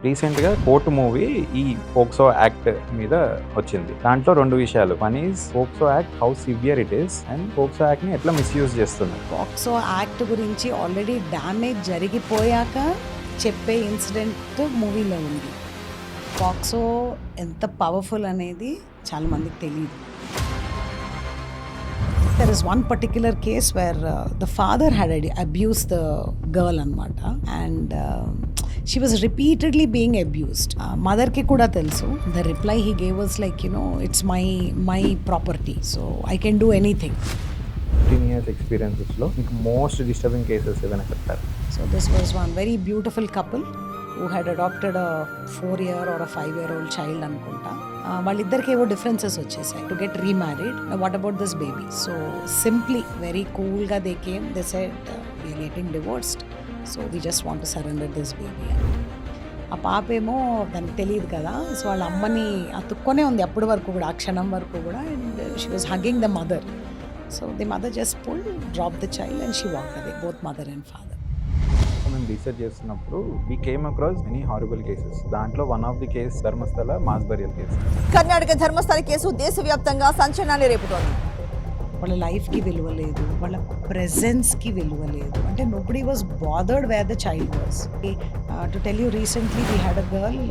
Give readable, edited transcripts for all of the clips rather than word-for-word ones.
రీసెంట్గా court movie ఈ POCSO act మీద వచ్చింది. దాంట్లో 2 విషయాలు. One is POCSO act how severe it is and POCSO act ని ఎట్లా మిస్యూజ్ చేస్తున్నారు. పోక్సో యాక్ట్ గురించి ఆల్రెడీ డ్యామేజ్ జరిగిపోయాక చెప్పే ఇన్సిడెంట్ మూవీలో ఉంది. పోక్సో ఎంత పవర్ఫుల్ అనేది చాలా మందికి తెలియదు. There is one particular case where the father had abused the girl anamata, and she was repeatedly being abused. Mother ki kuda telsu. The reply he gave was like, it's my property, so I can do anything. 15 years experiences lo most disturbing cases evana cheptaru. So this was one very beautiful couple who had adopted a 4-year or a 5-year-old child అనుకుంటా. వాళ్ళిద్దరికి ఏవో differences వచ్చేసాయి to get remarried. What about this baby? So simply very కూల్గా they came, they said we are getting divorced, so we just want to surrender this baby అని. ఆ పాప ఏమో దానికి తెలియదు కదా, సో వాళ్ళ అమ్మని అతుక్కొనే ఉంది అప్పటి వరకు కూడా, ఆ క్షణం వరకు కూడా. And she was hugging the mother. So the mother just pull, drop the child and she walked away, both mother and father. మేము రీసెర్చ్ చేస్తున్నప్పుడు we came across many horrible cases. దాంట్లో one of the case Dharmasthala mass burial case. Karnataka Dharmasthala case దేశవ్యాప్తంగా సంచలనాన్ని రేపుతోంది. వాళ్ళ లైఫ్కి విలువ లేదు, వాళ్ళ ప్రెజెన్స్కి విలువ లేదు. అంటే nobody was bothered where the child was. To tell you, recently we had a girl,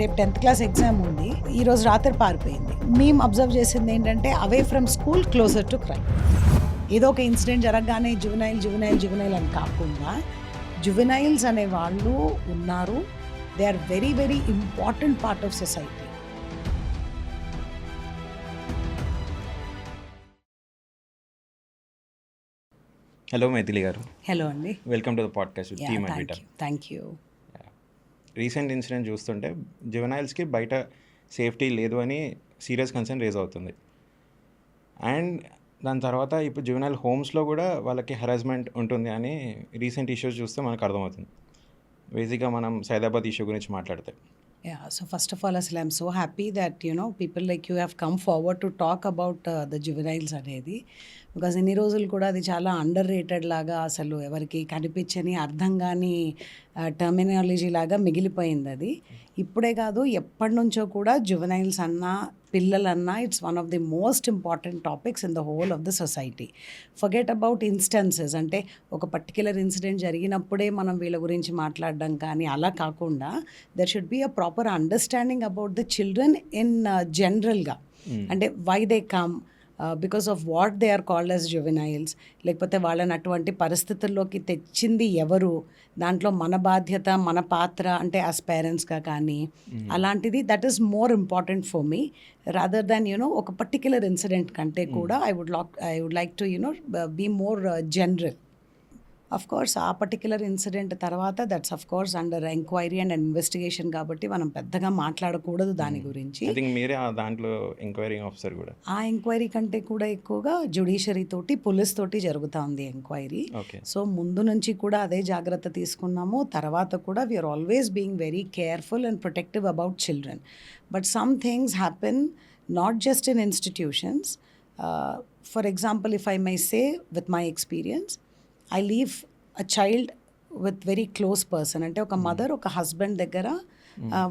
రేపు 10th క్లాస్ ఎగ్జామ్ ఉంది, ఈరోజు రాత్రి పారిపోయింది. మేము అబ్జర్వ్ చేసింది ఏంటంటే అవే from school closer to crime. ఏదో ఒక ఇన్సిడెంట్ జరగగానే జువెనైల్ అని కాకుండా, జువెనైల్స్ అనే వాళ్ళు ఉన్నారు. They are very very important part of society. Hello Maithili గారు. హలో అండి. Welcome to the podcast with team and Peter. Thank you. Recent incident చూస్తుంటే జువెనైల్స్కి బయట సేఫ్టీ లేదు అని సీరియస్ కన్సర్న్ రేజ్ అవుతుంది. అండ్ దాని తర్వాత ఇప్పుడు జువెనైల్ హోమ్స్లో కూడా వాళ్ళకి హెరాస్మెంట్ ఉంటుంది అని రీసెంట్ ఇష్యూస్ చూస్తే మనకు అర్థమవుతుంది. బేసిక్గా మనం సైదాబాద్ ఇష్యూ గురించి మాట్లాడితే, Yeah, so first of all, Asli, I'm so happy that, people like you have come forward to talk about the juveniles అనేది. బికాజ్ ఇన్ని రోజులు కూడా అది చాలా అండర్ రేటెడ్ లాగా, అసలు ఎవరికి కనిపించని అర్థం కాని టర్మినాలజీ లాగా మిగిలిపోయింది అది. ఇప్పుడే కాదు, ఎప్పటి నుంచో కూడా జువెనైల్స్ అన్నా పిల్లలన్నా it's one of the most important topics in the whole of the society. Forget about instances, అంటే ఒక పర్టిక్యులర్ ఇన్సిడెంట్ జరిగినప్పుడే మనం వీళ్ళ గురించి మాట్లాడడం కానీ అలా కాకుండా, there should be a proper understanding about the children in జనరల్గా. అంటే why they come, because of what they are called as juveniles, లేకపోతే వాళ్ళని అటువంటి పరిస్థితుల్లోకి తెచ్చింది ఎవరు, దాంట్లో మన బాధ్యత, మన పాత్ర అంటే యాజ్ పేరెంట్స్గా కానీ అలాంటిది. That is more important for me rather than ఒక పర్టిక్యులర్ ఇన్సిడెంట్ కంటే కూడా I would like to be more general. Of course ఆ పర్టిక్యులర్ ఇన్సిడెంట్ తర్వాత that's of course under enquiry and investigation కాబట్టి మనం పెద్దగా మాట్లాడకూడదు దాని గురించి. మీరే దాంట్లో ఎంక్వైరీ ఆఫీసర్ కూడా. ఆ ఎంక్వైరీ కంటే కూడా ఎక్కువగా జ్యుడిషియరీ తోటి, పోలీస్ తోటి జరుగుతూ ఉంది ఎంక్వైరీ. సో ముందు నుంచి కూడా అదే జాగ్రత్త తీసుకున్నాము. తర్వాత కూడా we are always being very careful and protective about children. But some things happen not just in institutions. For example, if I may say with my experience, I leave a child with very close person. అంటే ఒక mother ఒక husband దగ్గర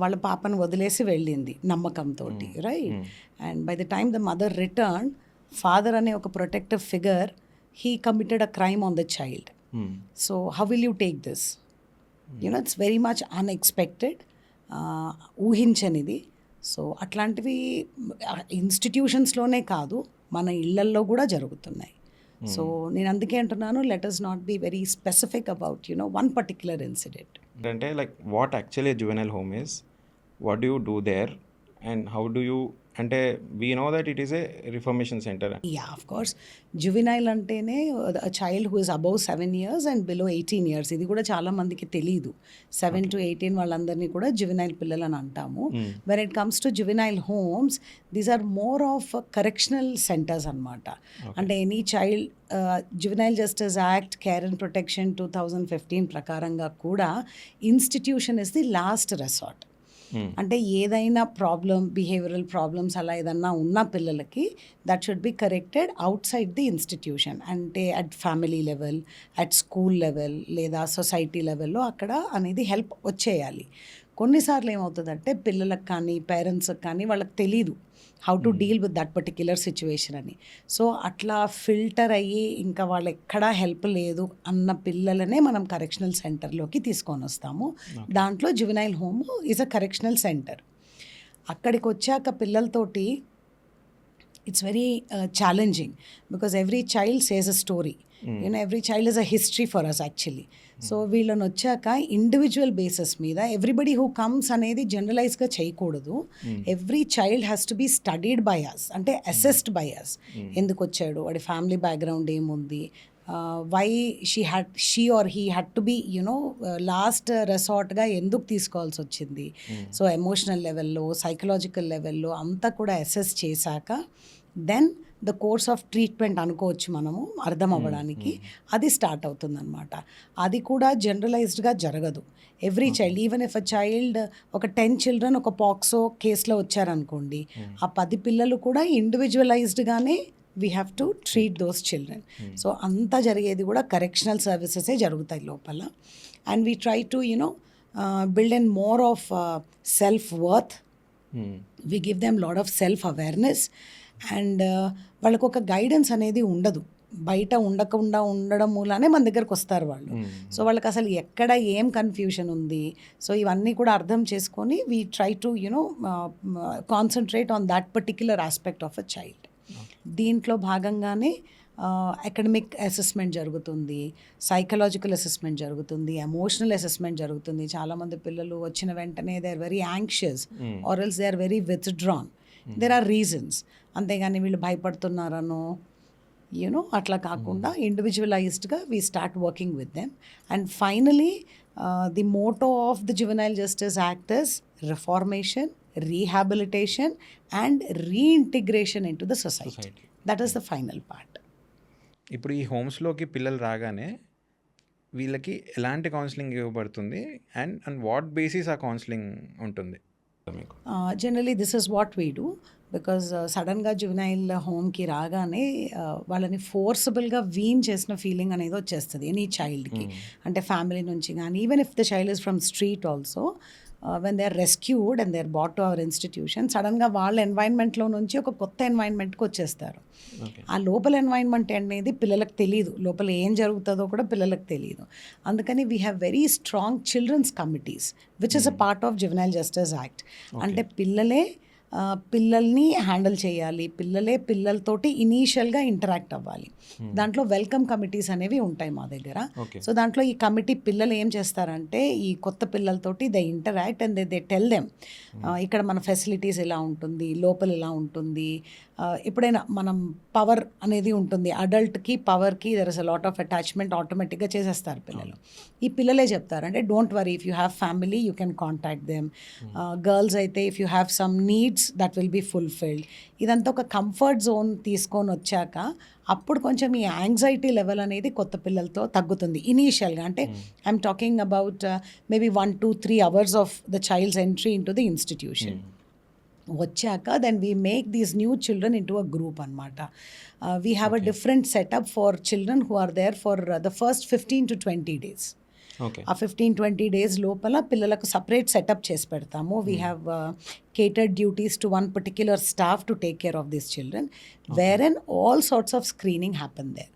వాళ్ళ పాపను వదిలేసి వెళ్ళింది నమ్మకంతో, right? And by the time the mother return, father అనే ఒక protective figure, he committed a crime on the child. So how will you take this? It's very much unexpected, ఊహించనిది. సో అట్లాంటివి ఇన్స్టిట్యూషన్స్లోనే కాదు, మన ఇళ్లల్లో కూడా జరుగుతున్నాయి. సో నేను అందుకే అంటున్నాను, let us not be very specific about one particular incident. అంటే like what actually juvenile home is, what do you do there and how do you, అంటే we know that it is a reformation centre. Ya, of course. Juvenile అంటేనే child who is above 7 years and below 18 years. ఇది కూడా చాలా మందికి తెలీదు. 7 to 18 వాళ్ళందరినీ కూడా juvenile పిల్లలు అని అంటాము. When it comes to juvenile homes, these are more of correctional centres అనమాట. అంటే any child juvenile justice act, care and protection 2015 ప్రకారంగా కూడా institution is the last resort. అంటే ఏదైనా ప్రాబ్లం, బిహేవియరల్ ప్రాబ్లమ్స్ అలా ఏదన్నా ఉన్న పిల్లలకి that should be corrected outside the institution. అంటే at family level, at school level లేదా సొసైటీ లెవెల్లో అక్కడ అనేది హెల్ప్ వచ్చేయాలి. కొన్నిసార్లు ఏమవుతుందంటే పిల్లలకు కానీ పేరెంట్స్కి కానీ వాళ్ళకి తెలీదు how to deal with that particular situation అని. సో అట్లా ఫిల్టర్ అయ్యి ఇంకా వాళ్ళు ఎక్కడా హెల్ప్ లేదు అన్న పిల్లలనే మనం కరెక్షనల్ సెంటర్లోకి తీసుకొని వస్తాము. దాంట్లో juvenile home is a correctional centre. అక్కడికి వచ్చాక పిల్లలతోటి it's very challenging because every child says a story. You know, every child is a history for us actually. So వీళ్ళని వచ్చాక ఇండివిజువల్ బేసిస్ మీద ఎవ్రీబడి హూ కమ్స్ అనేది జనరలైజ్గా చేయకూడదు. Every child has to be studied by us, అంటే assessed by us. ఎందుకు వచ్చాడు, వాడి ఫ్యామిలీ బ్యాక్గ్రౌండ్ ఏముంది, why she or he had to be last రెసార్ట్గా ఎందుకు తీసుకోవాల్సి వచ్చింది. సో ఎమోషనల్ లెవెల్లో, సైకలాజికల్ లెవెల్లో అంతా కూడా అసెస్ చేశాక then the course of treatment అనుకోవచ్చు మనము, అర్థం అవ్వడానికి అది స్టార్ట్ అవుతుందన్నమాట. అది కూడా జనరలైజ్డ్గా జరగదు. Every child, even if a child, ఒక 10 చిల్డ్రన్ ఒక పాక్సో కేసులో వచ్చారనుకోండి, ఆ 10 పిల్లలు కూడా ఇండివిజువలైజ్డ్గానే we have to treat those children. So అంతా జరిగేది కూడా కరెక్షనల్ సర్వీసెసే జరుగుతాయి లోపల. And we try to build and more of self worth. We give them lot of self awareness. And వాళ్ళకు ఒక గైడెన్స్ అనేది ఉండదు. బయట ఉండకుండా ఉండడం మూలానే మన దగ్గరకు వస్తారు వాళ్ళు. సో వాళ్ళకి అసలు ఎక్కడ ఏం కన్ఫ్యూషన్ ఉంది, సో ఇవన్నీ కూడా అర్థం చేసుకొని we try to concentrate on that particular aspect of a child. దీంట్లో భాగంగానే అకాడమిక్ అసెస్మెంట్ జరుగుతుంది, సైకలాజికల్ అసెస్మెంట్ జరుగుతుంది, ఎమోషనల్ అసెస్మెంట్ జరుగుతుంది. చాలామంది పిల్లలు వచ్చిన వెంటనే they are very anxious or else they are very withdrawn. There are reasons. అంతేగాని వీళ్ళు భయపడుతున్నారనో అట్లా కాకుండా ఇండివిజువలైజ్డ్గా we start working with them. And finally the motto of the juvenile justice act is reformation, rehabilitation and reintegration in to the society. That is the final part. ఇప్పుడు ఈ హోమ్స్లోకి పిల్లలు రాగానే వీళ్ళకి ఎలాంటి కౌన్సిలింగ్ ఇవ్వబడుతుంది అండ్ వాట్ బేసిస్ ఆ counselling ఉంటుంది మీకు? Generally this is what we do. Because సడన్గా జువెనైల్ హోమ్కి రాగానే వాళ్ళని ఫోర్సబుల్గా వీన్ చేసిన ఫీలింగ్ అనేది వచ్చేస్తుంది ఎనీ చైల్డ్కి. అంటే ఫ్యామిలీ నుంచి కానీ, even if the child is from street also, when they are rescued and they are brought to our institution, సడన్గా వాళ్ళ ఎన్వైర్న్మెంట్లో నుంచి ఒక కొత్త ఎన్వైర్న్మెంట్కి వచ్చేస్తారు. ఆ లోపల ఎన్వైర్న్మెంట్ అనేది పిల్లలకు తెలియదు, లోపల ఏం జరుగుతుందో కూడా పిల్లలకు తెలియదు. అందుకని we have very strong children's committees which is a part of juvenile justice act. అంటే పిల్లల్ని హ్యాండిల్ చేయాలి, పిల్లలతోటి ఇనీషియల్గా ఇంటరాక్ట్ అవ్వాలి. దాంట్లో వెల్కమ్ కమిటీస్ అనేవి ఉంటాయి మా దగ్గర. సో దాంట్లో ఈ కమిటీ పిల్లలు ఏం చేస్తారంటే ఈ కొత్త పిల్లలతోటి they interact and they tell them ఇక్కడ మన ఫెసిలిటీస్ ఎలా ఉంటుంది, లోపల ఎలా ఉంటుంది. ఎప్పుడైనా మనం పవర్ అనేది ఉంటుంది, అడల్ట్కి పవర్కి there is a lot of attachment ఆటోమేటిక్గా చేసేస్తారు పిల్లలు. ఈ పిల్లలే చెప్తారు అంటే don't worry, if you have family you can contact them. Girls అయితే if you have some needs that will be fulfilled. ఇదంతా ఒక కంఫర్ట్ జోన్ తీసుకొని వచ్చాక అప్పుడు కొంచెం ఈ యాంగ్జైటీ లెవెల్ అనేది కొత్త పిల్లలతో తగ్గుతుంది ఇనీషియల్గా. అంటే I'm talking about maybe 1-2-3 hours of the child's entry into the institution. వచ్చాక then we make these new children into a group అనమాట. We have a different setup for children who are there for the first 15 to 20 days. ఆ 15-20 days లోపల పిల్లలకు separate setup చేసి పెడతాము. We have catered duties to one particular staff to take care of these children, wherein all sorts of screening happen there.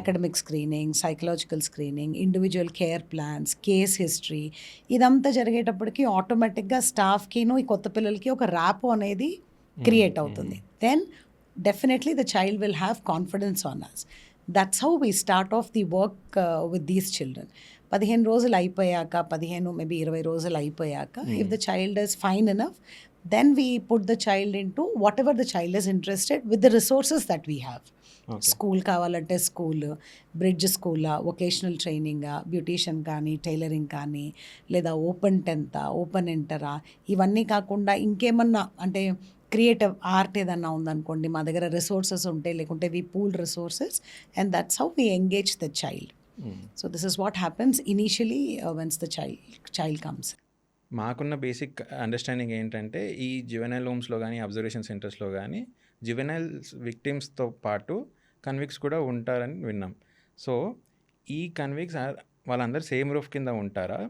Academic screening, psychological screening, individual care plans, case history. ఇదంతా జరిగేటప్పటికి ఆటోమేటిక్గా స్టాఫ్కిను ఈ కొత్త పిల్లలకి ఒక rapport అనేది create అవుతుంది. Then definitely the child will have confidence on us. That's how we start off the work with these children. 15 రోజులు అయిపోయాక, 20 రోజులు అయిపోయాక, if the child is fine enough, then we put the child into whatever the child is interested with the resources that we have. School కావాలంటే school, bridge స్కూలా, vocational ట్రైనింగా, beautician కానీ, tailoring కానీ, లేదా open 10th, open ఎంటరా, ఇవన్నీ కాకుండా ఇంకేమన్నా అంటే creative art ఏదన్నా ఉందనుకోండి, మా దగ్గర రిసోర్సెస్ ఉంటాయి. లేకుంటే we pool resources and that's how we engage the child. So this is what happens initially when the child comes. మాకున్న బేసిక్ అండర్స్టాండింగ్ ఏంటంటే ఈ జువెనైల్ హోమ్స్లో కానీ, అబ్జర్వేషన్ సెంటర్స్లో కానీ జువెనైల్ విక్టిమ్స్తో పాటు కన్విక్ట్స్ కూడా ఉంటారని విన్నాం. సో ఈ కన్విక్ట్స్ వాళ్ళందరూ సేమ్ రూఫ్ కింద ఉంటారా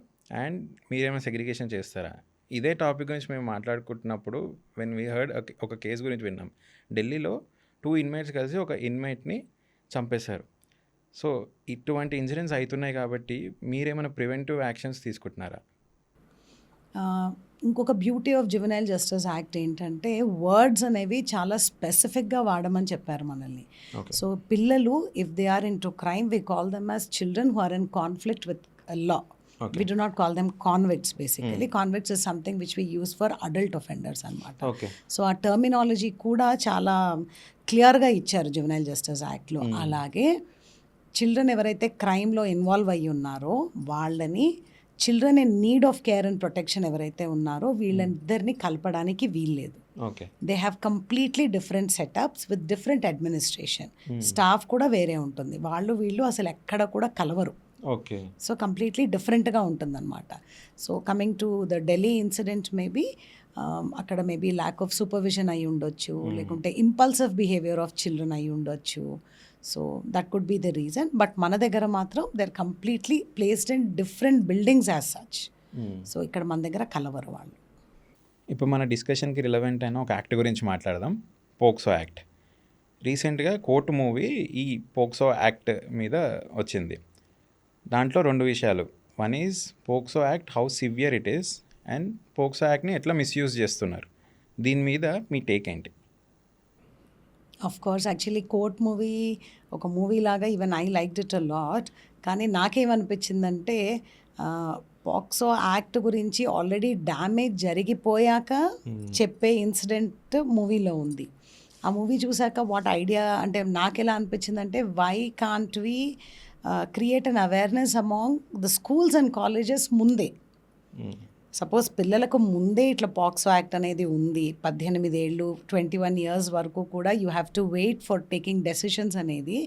అండ్ మీరేమైనా సెగ్రిగేషన్ చేస్తారా? ఇదే టాపిక్ గురించి మేము మాట్లాడుకుంటున్నప్పుడు వెన్ వీ హర్డ్ ఒక కేసు గురించి విన్నాం. ఢిల్లీలో 2 ఇన్మేట్స్ కలిసి ఒక ఇన్మేట్ని చంపేశారు. సో ఇటువంటి ఇన్సిడెంట్స్ అవుతున్నాయి కాబట్టి మీరేమైనా ప్రివెంటివ్ యాక్షన్స్ తీసుకుంటున్నారా? ఇంకొక beauty of juvenile justice act ఏంటంటే వర్డ్స్ అనేవి చాలా స్పెసిఫిక్గా వాడమని చెప్పారు మనల్ని. ఓకే. సో పిల్లలు if they are in to crime we call them as children who are in conflict with law. Okay. We do not call them convicts basically. Convicts is something which we use for adult offenders అన్నమాట. Okay. So ఆ terminology కూడా చాలా క్లియర్గా ఇచ్చారు juvenile justice యాక్ట్లో. అలాగే children ఎవరైతే క్రైమ్లో involve అయ్యి ఉన్నారో వాళ్ళని children in need of care and protection ఎవరైతే ఉన్నారో వీళ్ళిద్దరిని కలపడానికి వీల్లేదు. Okay. They have completely different setups with different administration. Staff కూడా వేరే ఉంటుంది. వీళ్ళు అసలు ఎక్కడ కూడా కలవరు. ఓకే. సో కంప్లీట్లీ డిఫరెంట్గా ఉంటుందన్నమాట. So coming to the Delhi incident maybe అక్కడ మేబీ ల్యాక్ ఆఫ్ సూపర్విజన్ అయి ఉండొచ్చు, లేకుంటే ఇంపల్సివ్ బిహేవియర్ ఆఫ్ చిల్డ్రన్ అయి ఉండొచ్చు. So that could be the reason. But మన దగ్గర మాత్రం they are completely placed in different buildings as such. So ఇక్కడ మన దగ్గర కలవరు వాళ్ళు. ఇప్పుడు మన డిస్కషన్కి రిలవెంట్ అయిన ఒక యాక్ట్ గురించి మాట్లాడదాం, పోక్సో యాక్ట్. రీసెంట్గా కోర్టు మూవీ ఈ పోక్సో యాక్ట్ మీద వచ్చింది. దాంట్లో 2 విషయాలు. One is POCSO act how severe it is, and POCSO యాక్ట్ని ఎట్లా మిస్యూజ్ చేస్తున్నారు. దీని మీద మీ టేక్ ఏంటి? Of course actually court movie ఒక మూవీ లాగా even I liked it a lot. కానీ నాకేమనిపించిందంటే పోక్సో యాక్ట్ గురించి ఆల్రెడీ డ్యామేజ్ జరిగిపోయాక చెప్పే ఇన్సిడెంట్ మూవీలో ఉంది. ఆ మూవీ చూసాక వాట్ ఐడియా అంటే నాకు ఎలా అనిపించిందంటే why can't we create an awareness among the schools and colleges ముందే. సపోజ్ పిల్లలకు ముందే ఇట్లా పాక్సో యాక్ట్ అనేది ఉంది, 18 ఏళ్ళు 21 years వరకు కూడా you have to wait for taking decisions అనేది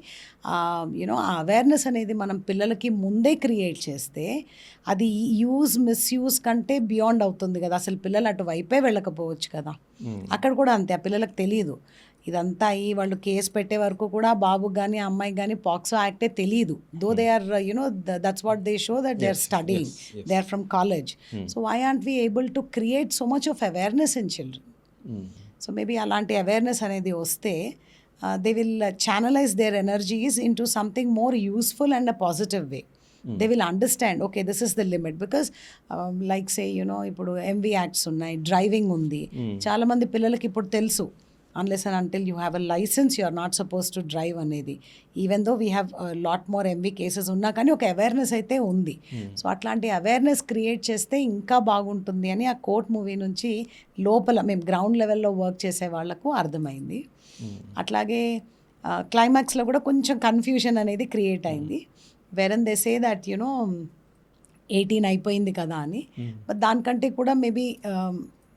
యూనో ఆ అవేర్నెస్ అనేది మనం పిల్లలకి ముందే క్రియేట్ చేస్తే అది మిస్యూజ్ కంటే బియాండ్ అవుతుంది కదా. అసలు పిల్లలు అటు వైపే వెళ్ళకపోవచ్చు కదా. అక్కడ కూడా అంతే, ఆ పిల్లలకు తెలియదు. ఇదంతా అయ్యి వాళ్ళు కేసు పెట్టే వరకు కూడా బాబుకి కానీ అమ్మాయికి కానీ పాక్సో యాక్టే తెలియదు. Though they are that's what they show that they are studying, they are from college. So why aren't we able to create so much of awareness in children? So maybe అలాంటి awareness అనేది వస్తే they will channelise their energies into something more useful and a positive way. They will understand, okay, this is the limit. Because like say, ఇప్పుడు MV acts ఉన్నాయి, driving ఉంది. చాలా మంది పిల్లలకి ఇప్పుడు తెలుసు, unless and until you have a license, you are not supposed to drive అనేది. Even though we have lot more MV cases ఉన్నా కానీ ఒక అవేర్నెస్ అయితే ఉంది. సో అట్లాంటి అవేర్నెస్ క్రియేట్ చేస్తే ఇంకా బాగుంటుంది అని ఆ కోర్ట్ మూవీ నుంచి లోపల మేము గ్రౌండ్ లెవెల్లో వర్క్ చేసే వాళ్ళకు అర్థమైంది. అట్లాగే క్లైమాక్స్లో కూడా కొంచెం కన్ఫ్యూషన్ అనేది క్రియేట్ అయింది. వెరన్ దే సే దట్ 18 అయిపోయింది కదా అని. బట్ దానికంటే కూడా మేబీ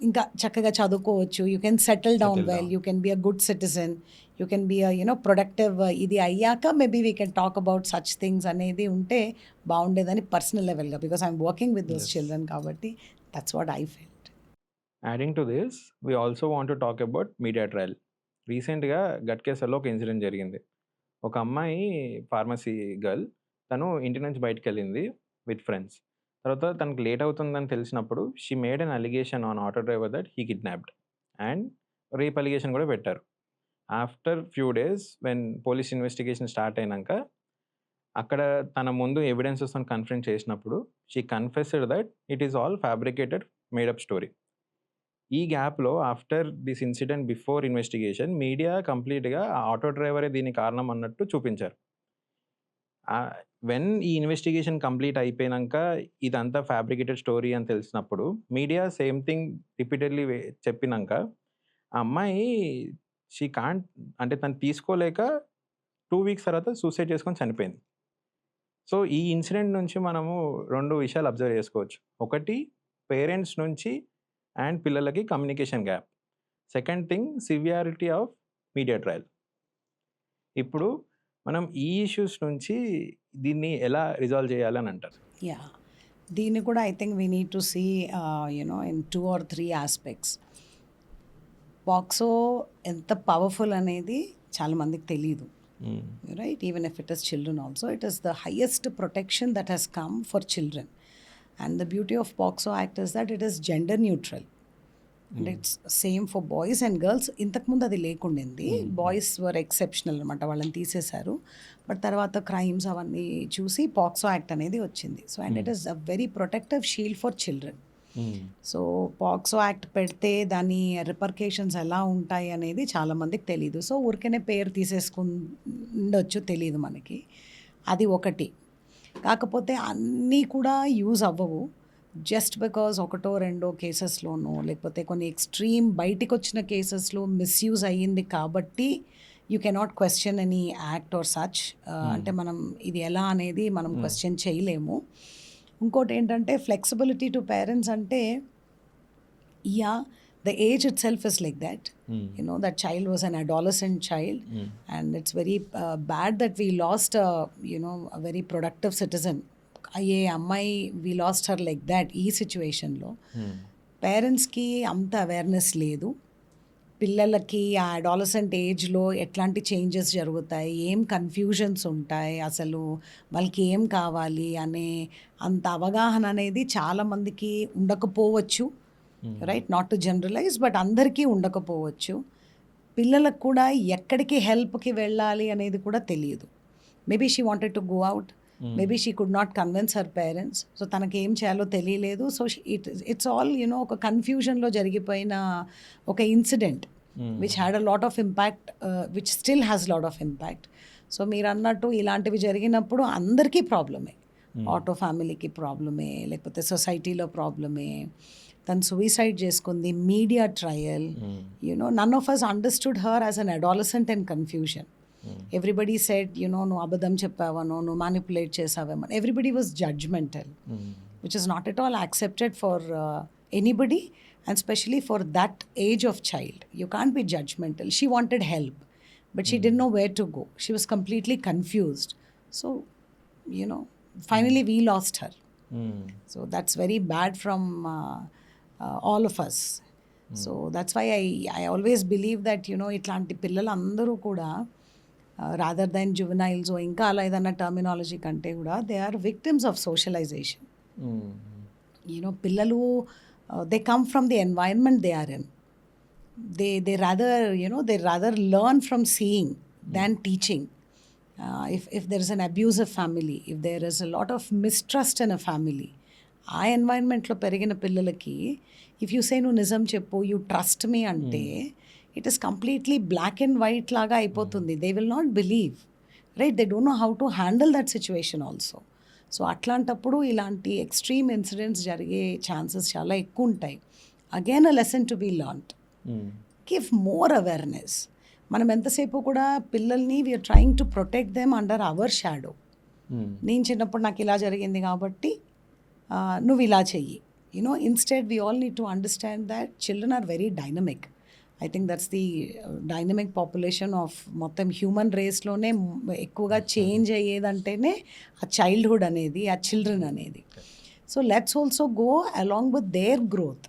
ఇంకా చక్కగా చదువుకోవచ్చు, you can settle down well, you can be a good citizen, you can be productive. ఇది అయ్యాక maybe we can talk about such things అనేది ఉంటే బాగుండేదని పర్సనల్ లెవెల్గా, because I'm working with those children కాబట్టి that's what I felt. Adding to this, we also want to talk about media trial. రీసెంట్గా గట్కేసర్లో ఒక ఇన్సిడెంట్ జరిగింది. ఒక అమ్మాయి ఫార్మసీ గర్ల్, తను ఇంటి నుంచి బయటకు వెళ్ళింది విత్ ఫ్రెండ్స్. తర్వాత తనకు లేట్ అవుతుందని తెలిసినప్పుడు she made an allegation on auto driver that he kidnapped, and rape allegation కూడా పెట్టారు. After few days when police investigation start అయినాక అక్కడ తన ముందు ఎవిడెన్సెస్తో కన్ఫరెంట్ చేసినప్పుడు she confessed that it is all fabricated made up story. ఈ గ్యాప్లో after this incident before investigation media కంప్లీట్గా ఆ ఆటో డ్రైవరే దీనికి కారణం అన్నట్టు చూపించారు. వెన్ ఈ ఇన్వెస్టిగేషన్ కంప్లీట్ అయిపోయాక ఇదంతా ఫ్యాబ్రికేటెడ్ స్టోరీ అని తెలిసినప్పుడు మీడియా సేమ్ థింగ్ రిపీటెడ్లీ చెప్పినాక ఆ అమ్మాయి షీ కాంట్ అంటే తను తీసుకోలేక 2 weeks తర్వాత సూసైడ్ చేసుకొని చనిపోయింది. సో ఈ ఇన్సిడెంట్ నుంచి మనము 2 విషయాలు అబ్జర్వ్ చేసుకోవచ్చు. ఒకటి, పేరెంట్స్ నుంచి అండ్ పిల్లలకి communication gap. Second thing, severity of media trial. ఇప్పుడు మనం ఈ ఇష్యూస్ నుంచి దీన్ని ఎలా రిజాల్వ్ చేయాలని అంటారు? యా, దీన్ని కూడా I think we need to see in 2 or 3 aspects. POCSO ఎంత పవర్ఫుల్ అనేది చాలామందికి తెలీదు, right? Even if it is children also, it is the highest protection that has come for children. And the beauty of POCSO Act is that it is gender neutral. And it's same for boys and girls. ఇంతకుముందు అది లేకుండింది. Boys వర్ exceptional అనమాట, వాళ్ళని తీసేశారు. But తర్వాత crimes అవన్నీ చూసి POCSO act అనేది వచ్చింది. So and it is a very protective shield for children. So POCSO act పెడితే దాని రిపర్కేషన్స్ ఎలా ఉంటాయి అనేది చాలామందికి తెలీదు. సో ఊరికనే పేరు తీసేసుకుండొచ్చు, తెలియదు మనకి. అది ఒకటి. కాకపోతే అన్నీ కూడా యూజ్ అవ్వవు. జస్ట్ బికాజ్ ఒకటో రెండో కేసెస్లోనో లేకపోతే కొన్ని ఎక్స్ట్రీమ్ బయటికి వచ్చిన కేసెస్లో మిస్యూజ్ అయ్యింది కాబట్టి you cannot question any act or such. అంటే మనం ఇది ఎలా అనేది మనం క్వశ్చన్ చేయలేము. ఇంకోటి ఏంటంటే ఫ్లెక్సిబిలిటీ టు పేరెంట్స్ అంటే the age itself is like that. You know, that child was an adolescent child, and it's very bad that we lost a very productive citizen. అయ్యే అమ్మాయి we lost her like that. ఈ సిచ్యువేషన్లో పేరెంట్స్కి అంత awareness లేదు. పిల్లలకి ఆ adolescent ఏజ్లో ఎట్లాంటి చేంజెస్ జరుగుతాయి, ఏం కన్ఫ్యూజన్స్ ఉంటాయి, అసలు వాళ్ళకి ఏం కావాలి అనే అంత అవగాహన అనేది చాలామందికి ఉండకపోవచ్చు. Right, not to generalise, but అందరికీ ఉండకపోవచ్చు. పిల్లలకు కూడా ఎక్కడికి హెల్ప్కి వెళ్ళాలి అనేది కూడా తెలియదు. Maybe she wanted to go out, maybe she could not convince her parents. So తనకి ఏం చేయాలో తెలియలేదు. సో ఇట్స్ ఆల్ ఒక కన్ఫ్యూజన్లో జరిగిపోయిన ఒక incident which had a lot of impact, which still has lot of impact. So మీరు అన్నట్టు ఇలాంటివి జరిగినప్పుడు అందరికీ ప్రాబ్లమే. ఆటో ఫ్యామిలీకి ప్రాబ్లమే, లేకపోతే సొసైటీలో ప్రాబ్లమే. తను సూసైడ్ చేసుకుంది, media trial. None of us understood her as an adolescent and confusion. Everybody said నువ్వు అబద్ధం చెప్పావనో, నువ్వు మ్యానిపులేట్ చేసావేమో. Everybody was judgmental, which is not at all accepted for anybody, and specially for that age of child. You can't be judgmental. She wanted help, but she did know where to go. She was completely confused. So finally we lost her. So that's very bad from all of us. So that's why I always believe that ఇట్లాంటి పిల్లలు అందరూ కూడా rather than juveniles ఇంకా అలా ఏదన్నా terminology కంటే కూడా they are victims of socialisation. పిల్లలు they come from the environment they are in. they rather learn from seeing than teaching. If there is an abusive family, if there is a lot of mistrust in a family, ఆ ఎన్వైరన్మెంట్లో పెరిగిన పిల్లలకి if you say నువ్వు నిజం చెప్పు, you trust me అంటే it is completely black and white లాగా అయిపోతుంది. They will not believe, right? They don't know how to handle that situation also. So అట్లాంటప్పుడు ఇలాంటి ఎక్స్ట్రీమ్ ఇన్సిడెంట్స్ జరిగే ఛాన్సెస్ చాలా ఎక్కువ ఉంటాయి. Again a lesson to be learned. Give more awareness. మనం ఎంతసేపు కూడా పిల్లల్ని we are trying to protect them under our shadow. నేను చిన్నప్పుడు నాకు ఇలా జరిగింది కాబట్టి నువ్వు ఇలా చెయ్యి. Instead we all need to understand that children are very dynamic. I think that's the dynamic population of మొత్తం హ్యూమన్ రేస్లోనే ఎక్కువగా చేంజ్ అయ్యేదంటేనే ఆ చైల్డ్హుడ్ అనేది, ఆ చిల్డ్రన్ అనేది. So let's also go along with their growth.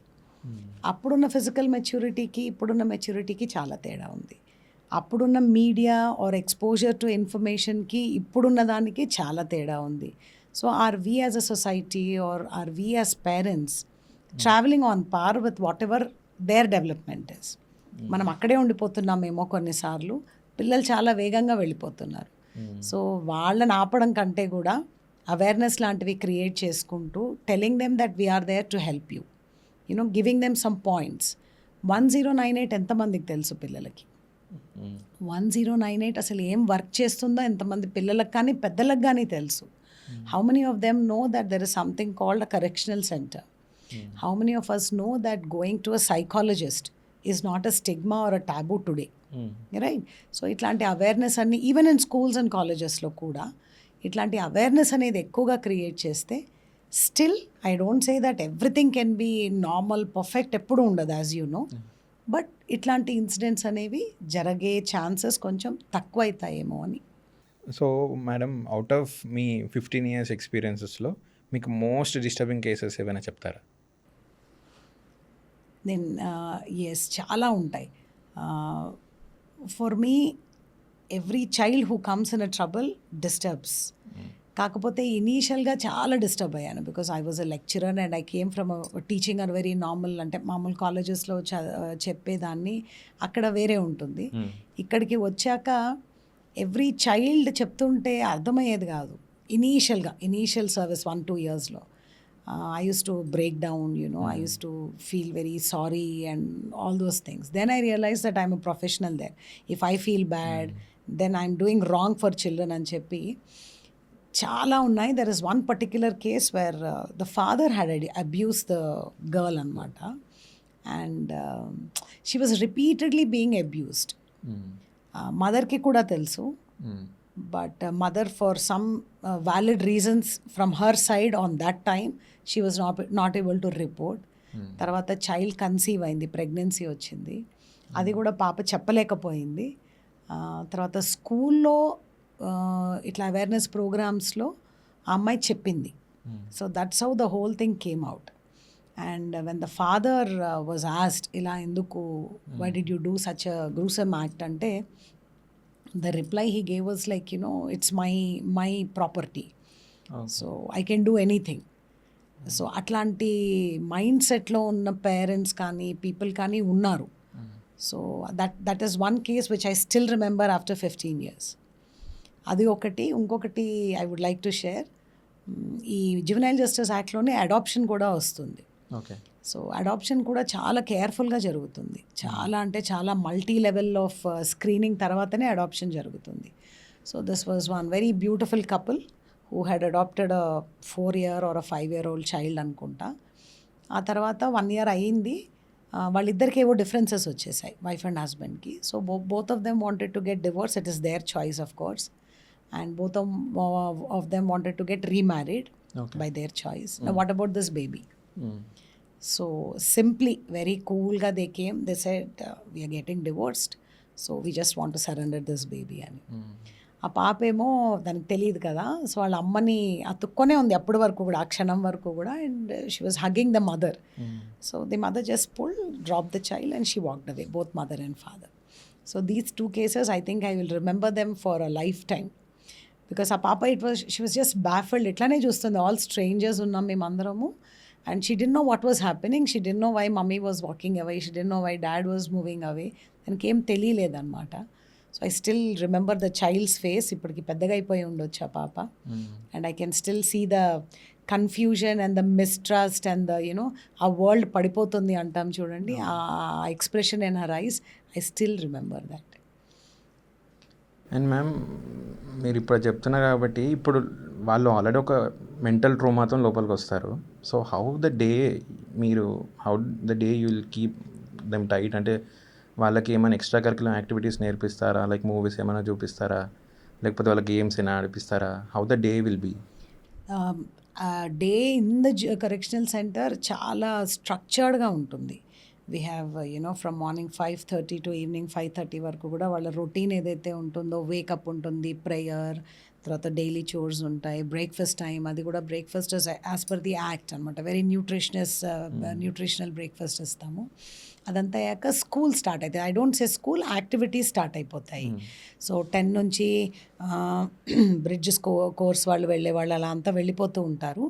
అప్పుడున్న ఫిజికల్ మెచ్యూరిటీకి ఇప్పుడున్న మెచ్యూరిటీకి చాలా తేడా ఉంది. అప్పుడున్న మీడియా ఆర్ ఎక్స్పోజర్ టు ఇన్ఫర్మేషన్కి ఇప్పుడున్న దానికి చాలా తేడా ఉంది. So are we as a society or are we as parents travelling on par with what ever there development is? మనం అక్కడే ఉండిపోతున్నామేమో కొన్నిసార్లు. పిల్లలు చాలా వేగంగా వెళ్ళిపోతున్నారు. సో వాళ్ళని ఆపడం కంటే కూడా అవేర్నెస్ లాంటివి క్రియేట్ చేసుకుంటూ telling them that we are there to help you, giving them some points. 1098 ఎంతమందికి తెలుసు పిల్లలకి? 1098 అసలు ఏం వర్క్ చేస్తుందో ఎంతమంది పిల్లలకు కానీ పెద్దలకు కానీ తెలుసు. How many of them know that there is something called a correctional centre? How many of us know that going to a psychologist is not a stigma or a taboo today, right? So ఇట్లాంటి awareness అన్ని even in schools and కాలేజెస్లో కూడా ఇట్లాంటి awareness అనేది ఎక్కువగా create చేస్తే, still I don't say that everything can be normal perfect, ఎప్పుడు ఉండదు యాజ్ యూ నో. బట్ ఇట్లాంటి ఇన్సిడెంట్స్ అనేవి జరిగే ఛాన్సెస్ కొంచెం తక్కువ అవుతాయేమో అని. So madam, out of me 15 years ఎక్స్పీరియన్సెస్లో మీకు మోస్ట్ డిస్టర్బింగ్ కేసెస్ ఏమైనా చెప్తారా? దెన్ ఎస్, చాలా ఉంటాయి. For me every child who comes in a trouble disturbs. కాకపోతే ఇనీషియల్గా చాలా డిస్టర్బ్ అయ్యాను because I was a lecturer and I came from teaching or very normal, అంటే మామూలు కాలేజెస్లో చెప్పేదాన్ని, అక్కడ వేరే ఉంటుంది. ఇక్కడికి వచ్చాక ఎవ్రీ చైల్డ్ చెప్తుంటే అర్థమయ్యేది కాదు. Initial service 1-2 yearsలో I used to break down, I used to feel very sorry and all those things. Then I realized that I'm a professional there. If I feel bad, then I'm doing wrong for children అని చెప్పి చాలా ఉన్నాయి. There is one particular case where the father had abuse the girl అనమాట, and she was repeatedly being abused. మదర్కి కూడా తెలుసు, but mother for some valid reasons from her side on that time she was not able to report. తర్వాత child conceive అయింది, pregnancy వచ్చింది, అది కూడా పాప చెప్పలేకపోయింది. తర్వాత స్కూల్లో ఇట్లా అవేర్నెస్ ప్రోగ్రామ్స్లో ఆ అమ్మాయి చెప్పింది. So that's how the whole thing came out. And when the father was asked, ఇలా ఎందుకు, why did you do such a gruesome act అంటే, the reply he gave was like, it's my property, so I can do anything. So అట్లాంటి mind సెట్లో ఉన్న parents కానీ people కానీ ఉన్నారు. So that is one case which I still remember after 15 years. అది ఒకటి. ఇంకొకటి I would like to share, ఈ జువెనైల్ జస్టిస్ యాక్ట్లోనే అడాప్షన్ కూడా వస్తుంది. ఓకే. సో అడాప్షన్ కూడా చాలా కేర్ఫుల్గా జరుగుతుంది. చాలా అంటే చాలా మల్టీ లెవెల్ ఆఫ్ స్క్రీనింగ్ తర్వాతనే అడాప్షన్ జరుగుతుంది. So this was one very beautiful couple who had adopted a 4-year or a 5-year-old child అనుకుంటా. ఆ తర్వాత 1 year అయ్యింది, వాళ్ళిద్దరికి ఏవో డిఫరెన్సెస్ వచ్చేసాయి వైఫ్ అండ్ హస్బెండ్కి. So both of them wanted to get divorce. It is their choice of course, and both of them wanted to get remarried by their choice. Now what about this baby? So simply, very coolగా they came, they said we are getting divorced, so we just want to surrender this baby అని. ఆ పాప ఏమో దానికి తెలియదు కదా, so వాళ్ళ అమ్మని అతుక్కొనే ఉంది అప్పటి వరకు కూడా, ఆ క్షణం వరకు కూడా, and she was hugging the mother. So the mother just pull, drop the child and she walked away, both mother and father. So these 2 cases I think I will remember them for a lifetime, because ఆ పాప she was just బ్యాఫిల్డ్, ఇట్లానే చూస్తుంది, all strangers ఉన్నాం మేమందరము, and she didn't know what was happening, she didn't know why mummy was walking away, she didn't know why dad was moving away, దానికి ఏం తెలియలేదన్నమాట. So I still remember the child's face. ఇప్పటికి పెద్దగా అయిపోయి ఉండొచ్చు ఆ పాప, and I can still see the confusion and the mistrust and the ఆ వరల్డ్ పడిపోతుంది అంటాం చూడండి, ఆ expression in her eyes, I still remember that. And ma'am, మీరు ఇప్పుడు చెప్తున్నారు కాబట్టి, ఇప్పుడు వాళ్ళు ఆల్రెడీ ఒక మెంటల్ ట్రోమాతో లోపలికి వస్తారు. So how the day you will keep them tight? అంటే వాళ్ళకి ఏమైనా ఎక్స్ట్రా కరిక్యులర్ యాక్టివిటీస్ నేర్పిస్తారా? లైక్ మూవీస్ ఏమైనా చూపిస్తారా, లేకపోతే వాళ్ళ గేమ్స్ ఏమైనా ఆడిపిస్తారా? How the day will be? Day in the correctional centre చాలా స్ట్రక్చర్డ్గా ఉంటుంది. We have from morning 5:30 to evening 5:30 వరకు కూడా వాళ్ళ రొటీన్ ఏదైతే ఉంటుందో, వేకప్ ఉంటుంది, ప్రేయర్, తర్వాత డైలీ చోర్స్ ఉంటాయి, బ్రేక్ఫాస్ట్ టైం, అది కూడా breakfast as per the act అనమాట, వెరీ న్యూట్రిషనల్ బ్రేక్ఫాస్ట్ ఇస్తాము. అదంతా అయ్యాక స్కూల్ స్టార్ట్ అవుతాయి. I don't say school, activities start అయిపోతాయి. సో 10 నుంచి బ్రిడ్జ్ కోర్స్ వాళ్ళు వెళ్ళే వాళ్ళు అలా అంతా వెళ్ళిపోతూ ఉంటారు.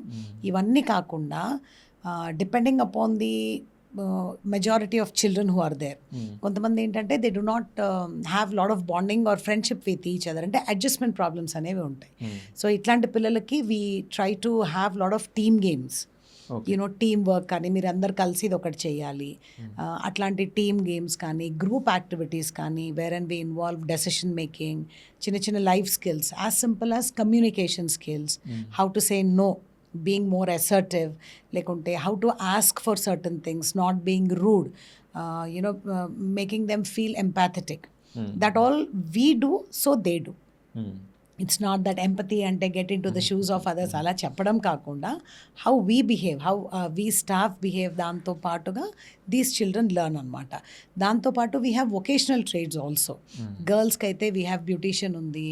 ఇవన్నీ కాకుండా depending upon the majority of children who are there, కొంతమంది ఏంటంటే they do not have lot of bonding or friendship with each other, అంటే అడ్జస్ట్మెంట్ ప్రాబ్లమ్స్ అనేవి ఉంటాయి. సో ఇట్లాంటి పిల్లలకి we try to have lot of team games, team work కానీ, మీరు అందరు కలిసి ఇది ఒకటి చేయాలి, అట్లాంటి టీమ్ గేమ్స్ కానీ, గ్రూప్ యాక్టివిటీస్ కానీ, where and we involve decision making, చిన్న చిన్న life skills, as simple as communication skills, how to say no, being more assertive, lekunte how to ask for certain things, not being rude, making them feel empathetic. That all we do, so they do. It's not that empathy ante get into the shoes of others ala చెప్పడం కాకుండా, how we behave, how we staff behave, దాంతో పాటుగా these children learn అనమాట. దాంతో పాటు we have vocational trades also. గర్ల్స్కి అయితే we have beautician ఉంది,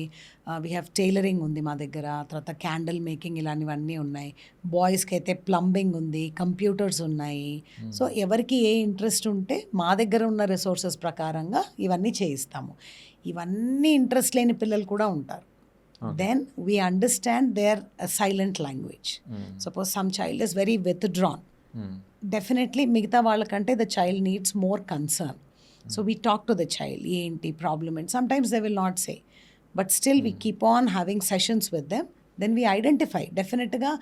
we have tailoring ఉంది మా దగ్గర, తర్వాత క్యాండిల్ మేకింగ్ ఇలాంటివన్నీ ఉన్నాయి. బాయ్స్కి అయితే ప్లంబింగ్ ఉంది, కంప్యూటర్స్ ఉన్నాయి. సో ఎవరికి ఏ ఇంట్రెస్ట్ ఉంటే మా దగ్గర ఉన్న రిసోర్సెస్ ప్రకారంగా ఇవన్నీ చేయిస్తాము. ఇవన్నీ ఇంట్రెస్ట్ లేని పిల్లలు కూడా ఉంటారు. then we understand their silent language. Suppose some child is very withdrawn, definitely మిగతా వాళ్ళకంటే the child needs more concern. So we talk to the child, ఏంటి problem, and sometimes they will not say, but still we keep on having sessions with them. Then we identify, డెఫినెట్గా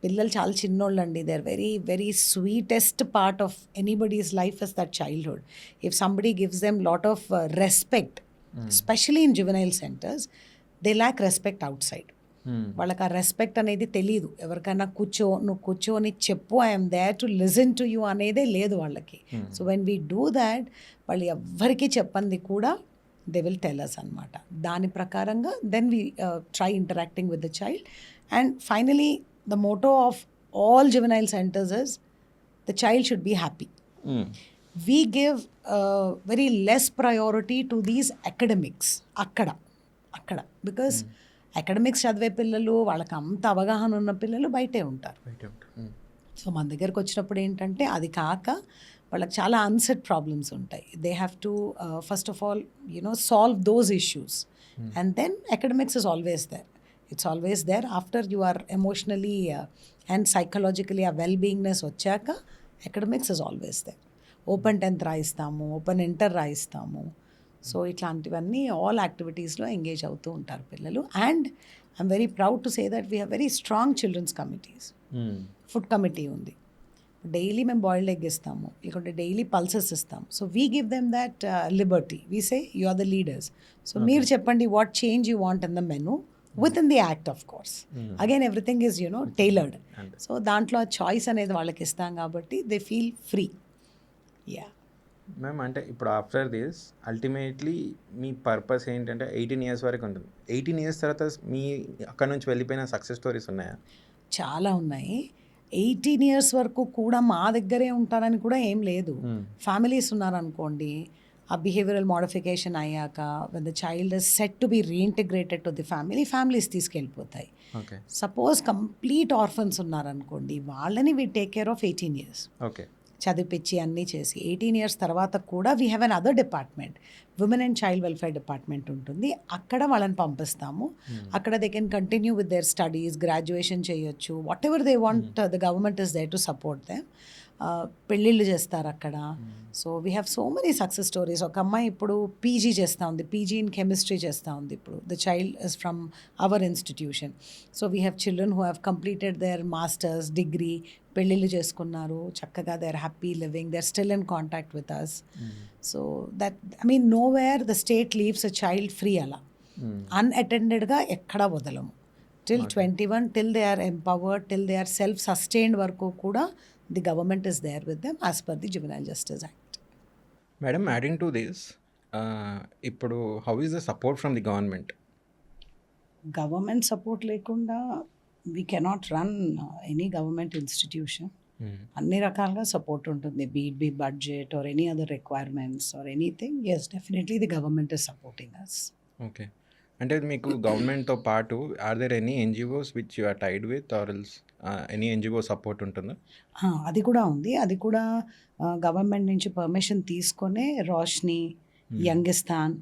పిల్లలు చాలా చిన్నోళ్ళు అండి, they are very very sweetest part of anybody's life is that childhood. If somebody gives them lot of respect, specially in juvenile centres, they lack respect outside. వాళ్ళకి ఆ respect అనేది తెలియదు. ఎవరికైనా నువ్వు కూర్చోని చెప్పు, I'm there to listen to you అనేదే లేదు వాళ్ళకి. So when we do that, వాళ్ళు ఎవ్వరికీ చెప్పంది కూడా దే విల్ టెల్ అస్ అనమాట. దాని ప్రకారంగా then we try interacting with the child. And finally the motto of all juvenile centers is the child should be happy. We give very less priority to these academics akkada because academics చదివే పిల్లలు, వాళ్ళకి అంత అవగాహన ఉన్న పిల్లలు బయటే ఉంటారు. So మన దగ్గరకు వచ్చినప్పుడు ఏంటంటే అది కాక వాళ్ళకి చాలా అన్సెట్ ప్రాబ్లమ్స్ ఉంటాయి. They have to first of all solve those issues, and then academics is always there. It's always there. After you are emotionally and psychologically a well-beingness వచ్చాక academics is always there. Open 10th రాయిస్తాము, open inter రాయిస్తాము. So ఇట్లాంటివన్నీ all యాక్టివిటీస్లో engage అవుతూ ఉంటారు పిల్లలు. And I'm very proud to say that we have very strong children's committees. Food committee ఉంది, daily మేము బాయిల్డ్ ఎగ్ ఇస్తాము, లేకుంటే డైలీ పల్సెస్ ఇస్తాము. So we give them that liberty. We say you are the leaders. So మీరు చెప్పండి what change you want in the menu within the act, of course. Again, everything is tailored. So దాంట్లో ఆ choice అనేది వాళ్ళకి ఇస్తాం కాబట్టి they feel free. Yeah ma'am, అంటే ఇప్పుడు after this ultimately me purpose ఏంటంటే 18 years వరకు ఉంటుంది. 18 years తర్వాత మీ అక్కడ నుంచి వెళ్ళిపోయిన సక్సెస్ స్టోరీస్ ఉన్నాయా? చాలా ఉన్నాయి. 18 years వరకు కూడా మా దగ్గరే ఉంటారని కూడా ఏం లేదు. ఫ్యామిలీస్ ఉన్నారనుకోండి, ఆ బిహేవియరల్ మోడిఫికేషన్ అయ్యాక when the child is set to be reintegrated to the families తీసుకెళ్ళిపోతాయి. సపోజ్ కంప్లీట్ ఆర్ఫన్స్ ఉన్నారనుకోండి, వాళ్ళని we take care of 18 years. చదివిపించి అన్నీ చేసి 18 years తర్వాత కూడా we have another department, women and child welfare department ఉంటుంది. అక్కడ వాళ్ళని పంపిస్తాము. అక్కడ they can continue with their studies, graduation చేయొచ్చు, whatever they want. The government is there to support them. పెళ్ళిళ్ళు చేస్తారు అక్కడ. So we have so many success stories. ఒక అమ్మాయి ఇప్పుడు పీజీ చేస్తూ ఉంది, పీజీ ఇన్ కెమిస్ట్రీ చేస్తూ ఉంది ఇప్పుడు. The child is from our institution. So we have children who have completed their masters degree, పెళ్ళిళ్ళు చేసుకున్నారు చక్కగా, they are happy living, they are still in contact with us. So that I mean nowhere the state leaves a child free అలా అన్అటెండెడ్గా ఎక్కడా వదలము. Till 21, till they are empowered, till they are self sustained వరకు కూడా the government is there with them as per the Juvenile Justice Act. Madam, adding to this, ఇప్పుడు how is the support from the government? Government support lekunda we cannot run any government institution. అన్ని రకాలుగా support ఉంటుంది, be budget or any other requirements or anything. Yes, definitely the government is supporting us. Okay. అంటే మీకు గవర్నమెంట్తో పాటు are there any NGOs which you are tied with or else any NGO support ఉంటుందా? అది కూడా ఉంది. అది కూడా గవర్నమెంట్ నుంచి పర్మిషన్ తీసుకొనే Roshni, Youngistan,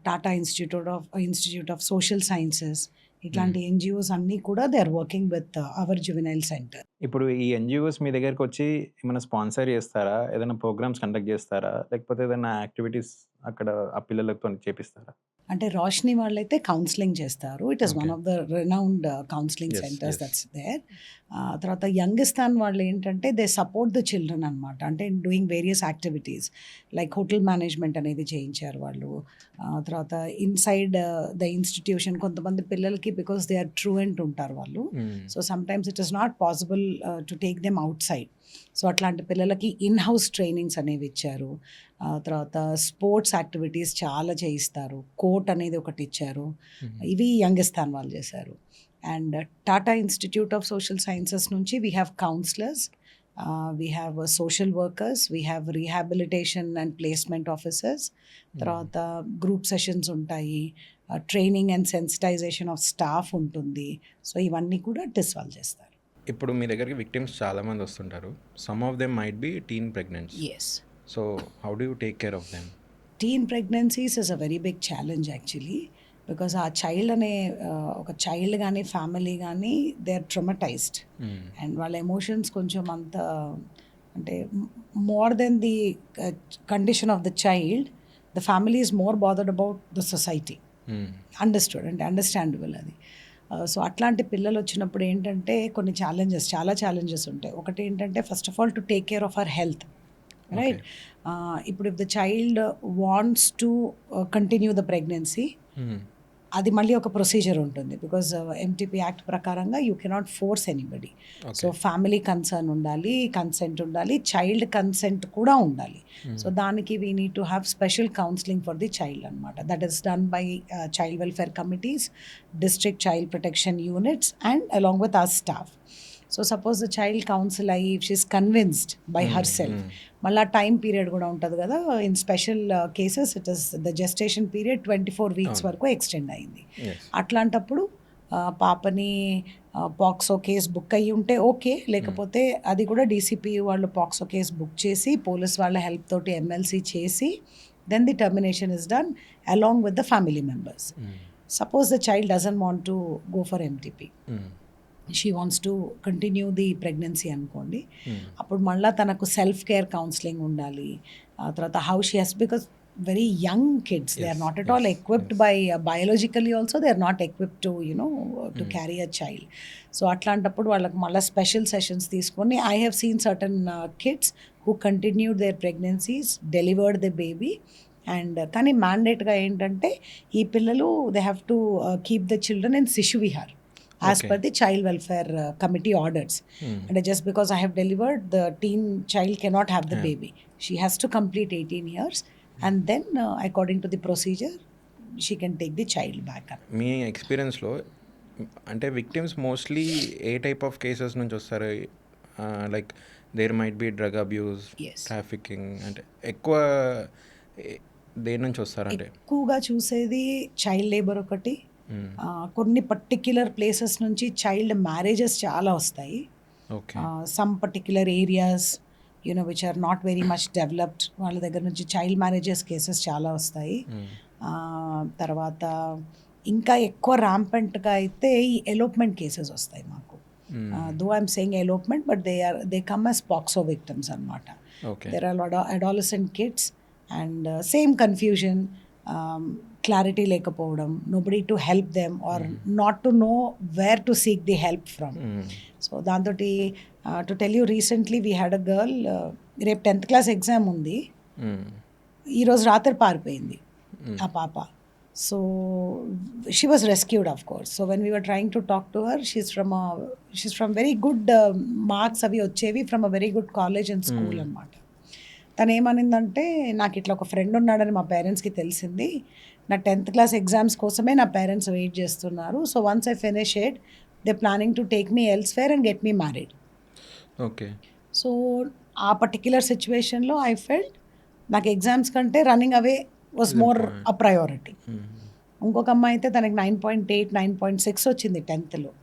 Tata institute of social sciences, ఇట్లాంటి ఎన్జిఓస్ అన్నీ కూడా they are working with our juvenile centre. ఇప్పుడు ఈ ఎన్జిఓస్ మీ దగ్గరికి వచ్చి ఏమైనా స్పాన్సర్ చేస్తారా, ఏదైనా ప్రోగ్రామ్స్ కండక్ట్ చేస్తారా, లేకపోతే ఏదైనా యాక్టివిటీస్ అక్కడ ఆ పిల్లలతో చేపిస్తారా? అంటే రోష్ని వాళ్ళైతే కౌన్సిలింగ్ చేస్తారు. It is one of the renowned counselling centres that's there. తర్వాత యంగిస్తాన్ వాళ్ళు ఏంటంటే దే సపోర్ట్ ద చిల్డ్రన్ అనమాట. అంటే doing various activities like hotel management అనేది చేయించారు వాళ్ళు. తర్వాత ఇన్సైడ్ ద ఇన్స్టిట్యూషన్ కొంతమంది పిల్లలకి బికాస్ దే ఆర్ ట్రూయెంట్ ఉంటారు వాళ్ళు. So sometimes it is not possible to take them out side. So అట్లాంటి పిల్లలకి ఇన్ హౌస్ ట్రైనింగ్స్ అనేవి ఇచ్చారు. తర్వాత స్పోర్ట్స్ యాక్టివిటీస్ చాలా చేయిస్తారు. కోర్ట్ అనేది ఒకటి ఇచ్చారు. ఇవి యంగిస్తాన్ వాళ్ళు చేశారు. And Tata institute of social sciences నుంచి we have counsellors, we have social workers, we have rehabilitation and placement officers. తర్వాత గ్రూప్ సెషన్స్ ఉంటాయి, training and sensitisation of staff ఉంటుంది. సో ఇవన్నీ కూడా టిస్ వాళ్ళు చేస్తారు. ఇప్పుడు మీ దగ్గరికి విక్టిమ్స్ చాలామంది వస్తుంటారు. Some of them might be teen pregnancy. Yes. So how do you take care of them? Teen pregnancies is a very big challenge actually. Because ఆ చైల్డ్ అనే ఒక చైల్డ్ కానీ ఫ్యామిలీ కానీ దే ఆర్ ట్రమటైజ్డ్ అండ్ వాళ్ళ emotions కొంచెం అంత అంటే more than the condition of the child the family is more bothered about the society. Understood అంటే అండర్స్టాండబుల్ అది. సో అట్లాంటి పిల్లలు వచ్చినప్పుడు ఏంటంటే కొన్ని చాలా ఛాలెంజెస్ ఉంటాయి. ఒకటి ఏంటంటే first of all to take care of our health, right? ఇప్పుడు if the child wants to continue the pregnancy, అది మళ్ళీ ఒక ప్రొసీజర్ ఉంటుంది. బికాజ్ ఎంటీపీ యాక్ట్ ప్రకారంగా you cannot force anybody. So family concern ఉండాలి, కన్సెంట్ ఉండాలి, చైల్డ్ కన్సెంట్ కూడా ఉండాలి. సో దానికి we need to have special counselling for the child అనమాట. That is done by child welfare committees, district child protection units and along with our staff. So suppose the child counsel అయ్యి if she's convinced by her self, మళ్ళీ time period కూడా ఉంటుంది కదా. In special cases it is the gestation period 24 weeks వరకు extend అయింది. అట్లాంటప్పుడు పాపని POCSO case book అయ్యి ఉంటే ఓకే, లేకపోతే అది కూడా డీసీపీ వాళ్ళు పాక్సో కేస్ బుక్ చేసి పోలీస్ వాళ్ళ హెల్ప్ తోటి ఎమ్మెల్సీ చేసి then the termination is done along with the family members. Suppose the child doesn't want to go for MTP, she wants to continue the pregnancy అనుకోండి, అప్పుడు మళ్ళీ తనకు self care counselling ఉండాలి. ఆ తర్వాత how she has, because very young kids, they are not at all equipped by biologically also they are not equipped to to carry a child. So అట్లాంటప్పుడు వాళ్ళకి మళ్ళీ స్పెషల్ సెషన్స్ తీసుకొని I have seen certain kids who continued their pregnancies, delivered the baby. And కానీ మ్యాండేట్గా ఏంటంటే ఈ పిల్లలు they have to keep the children in Shishu Vihar as per the child welfare committee orders. And just because I have delivered, the teen child cannot have the baby. She has to complete 18 years and then according to the procedure she can take the child back. మీ ఎక్స్పీరియన్స్లో అంటే victims mostly ఏ type of cases నుంచి వస్తారు? Like there might be drug abuse, trafficking, అంటే ఎక్కువ దేని నుంచి వస్తారంటే? ఎక్కువగా చూసేది చైల్డ్ లేబర్ ఒకటి, కొన్ని పర్టిక్యులర్ ప్లేసెస్ నుంచి చైల్డ్ మ్యారేజెస్ చాలా వస్తాయి. Some particular areas you know which are not very much developed, వాళ్ళ దగ్గర నుంచి చైల్డ్ మ్యారేజెస్ కేసెస్ చాలా వస్తాయి. తర్వాత ఇంకా ఎక్కువ ర్యాంపెంట్గా అయితే ఈ ఎలోప్మెంట్ కేసెస్ వస్తాయి మాకు. Though I'm saying elopement but they come as POCSO victims అనమాట. There are adolescent kids and same confusion, clarity లేకపోవడం, nobody to help them or not to know where to seek the help from. So దాంతో to tell you recently we had a girl, రేపు 10th class exam ఉంది, ఈరోజు రాత్రి పారిపోయింది ఆ పాప. So she was rescued of course. So when we were trying to talk to her, she's from very good marks అవి వచ్చేవి from a very good college and school అనమాట. తను ఏమనిందంటే నాకు ఇట్లా ఒక ఫ్రెండ్ ఉన్నాడని మా పేరెంట్స్కి తెలిసింది, నా 10th క్లాస్ ఎగ్జామ్స్ కోసమే నా పేరెంట్స్ వెయిట్ చేస్తున్నారు. So once I finish it they planning to take me elsewhere and get me married. Okay. So ఆ పర్టిక్యులర్ సిచ్యువేషన్లో ఐ ఫెల్ట్ నాకు ఎగ్జామ్స్ కంటే running away was more a priority. ఇంకొక అమ్మాయి అయితే తనకి 9.8, 9.6 వచ్చింది 10thలో.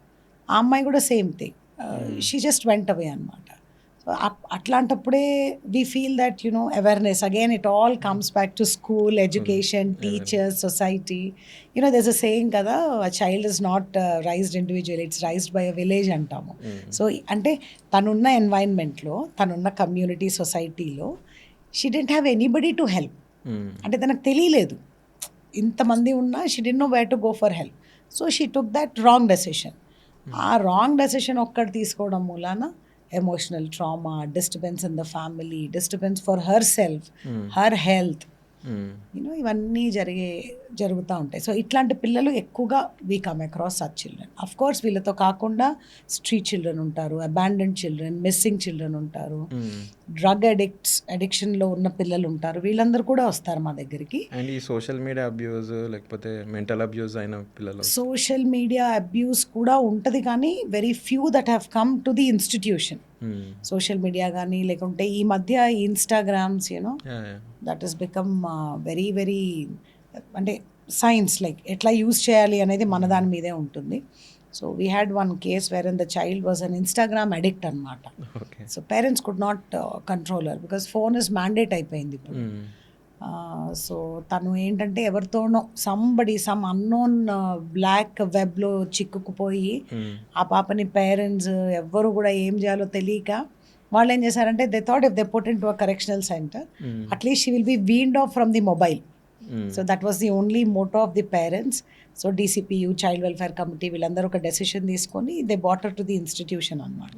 ఆ అమ్మాయి కూడా same thing, she just went away అనమాట. అట్లాంటప్పుడే we feel that you know awareness again it all comes back to school, education, teachers, society. You know there's a saying కదా, a child is not raised individual, it's raised by a village అంటాము. So అంటే తనున్న ఎన్వైరన్మెంట్లో, తనున్న community, సొసైటీలో she didn't have anybody to help. అంటే తనకు తెలియలేదు, ఇంతమంది ఉన్నా she didn't know where to go for help. So she took that wrong decision. ఆ రాంగ్ డెసిషన్ ఒక్కటి తీసుకోవడం మూలాన emotional trauma, disturbance in the family, disturbance for her self, her health, you know ఇవన్నీ జరుగుతూ ఉంటాయి. సో ఇట్లాంటి పిల్లలు ఎక్కువగా we come across such children. Of course వీళ్ళతో కాకుండా స్ట్రీట్ చిల్డ్రన్ ఉంటారు, అబాండన్డ్ చిల్డ్రన్, మిస్సింగ్ చిల్డ్రన్ ఉంటారు, డ్రగ్ అడిక్షన్లో ఉన్న పిల్లలు ఉంటారు, వీళ్ళందరూ కూడా వస్తారు మా దగ్గరికి. అండ్ ఈ సోషల్ మీడియా అబ్యూస్ లేకపోతే మెంటల్ అబ్యూస్ అయిన పిల్లలు, సోషల్ మీడియా అబ్యూస్ కూడా ఉంటుంది, కానీ very few that have come to the institution. Social media కానీ లేకుంటే ఈ మధ్య Instagrams you know that is become very very అంటే సైన్స్ లైక్ ఎట్లా యూజ్ చేయాలి అనేది మన దాని మీదే ఉంటుంది. So we had one case where in the child was an Instagram addict అనమాట. So parents could not control her because phone is mandate అయిపోయింది ఇప్పుడు. సో తను ఏంటంటే ఎవరితోనో సమ్ అన్నోన్ బ్లాక్ వెబ్లో చిక్కుకుపోయి ఆ పాపని పేరెంట్స్ ఎవ్వరు కూడా ఏం చేయాలో తెలియక వాళ్ళు ఏం చేశారంటే they thought if they put into a correctional centre at least she will be weaned off from the mobile. So that was the only motto of the parents. So DCPU child welfare committee వీళ్ళందరూ ఒక decision తీసుకొని they brought her to the institution అనమాట.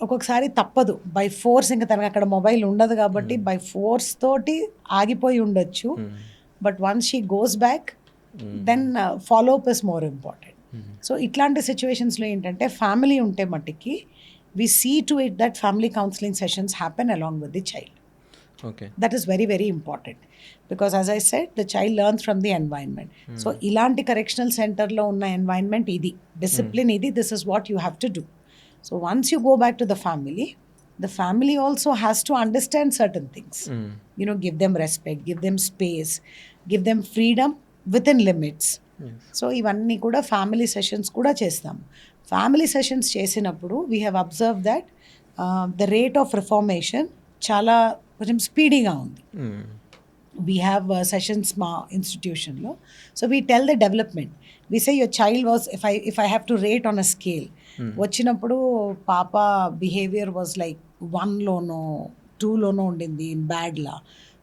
ఒక్కొక్కసారి తప్పదు by force, ఇంకా తనకు అక్కడ mobile ఉండదు కాబట్టి బై ఫోర్స్ తోటి ఆగిపోయి ఉండొచ్చు. But once she goes back then follow up is more important. So ఇట్లాంటి సిచ్యువేషన్స్లో ఏంటంటే ఫ్యామిలీ ఉంటే మట్టికి we see to it that family counseling sessions happen along with the child. Okay. That is very, very important because as I said, the child learns from the environment. So ilanti correctional center lo unna environment idi, discipline idi, this is what you have to do. So once you go back to the family also has to understand certain things. You know, give them respect, give them space, give them freedom within limits. So ఇవన్నీ కూడా family sessions కూడా చేస్తాము. Family sessions చేసినప్పుడు we have observe that the rate of reformation చాలా కొంచెం స్పీడీగా ఉంది. We have sessions మా ఇన్స్టిట్యూషన్లో. So we tell the development, we say your child was if I have to rate on a scale, వచ్చినప్పుడు పాప behaviour was like 1లోనో 2లోనో ఉండింది ఇన్ బ్యాడ్లా.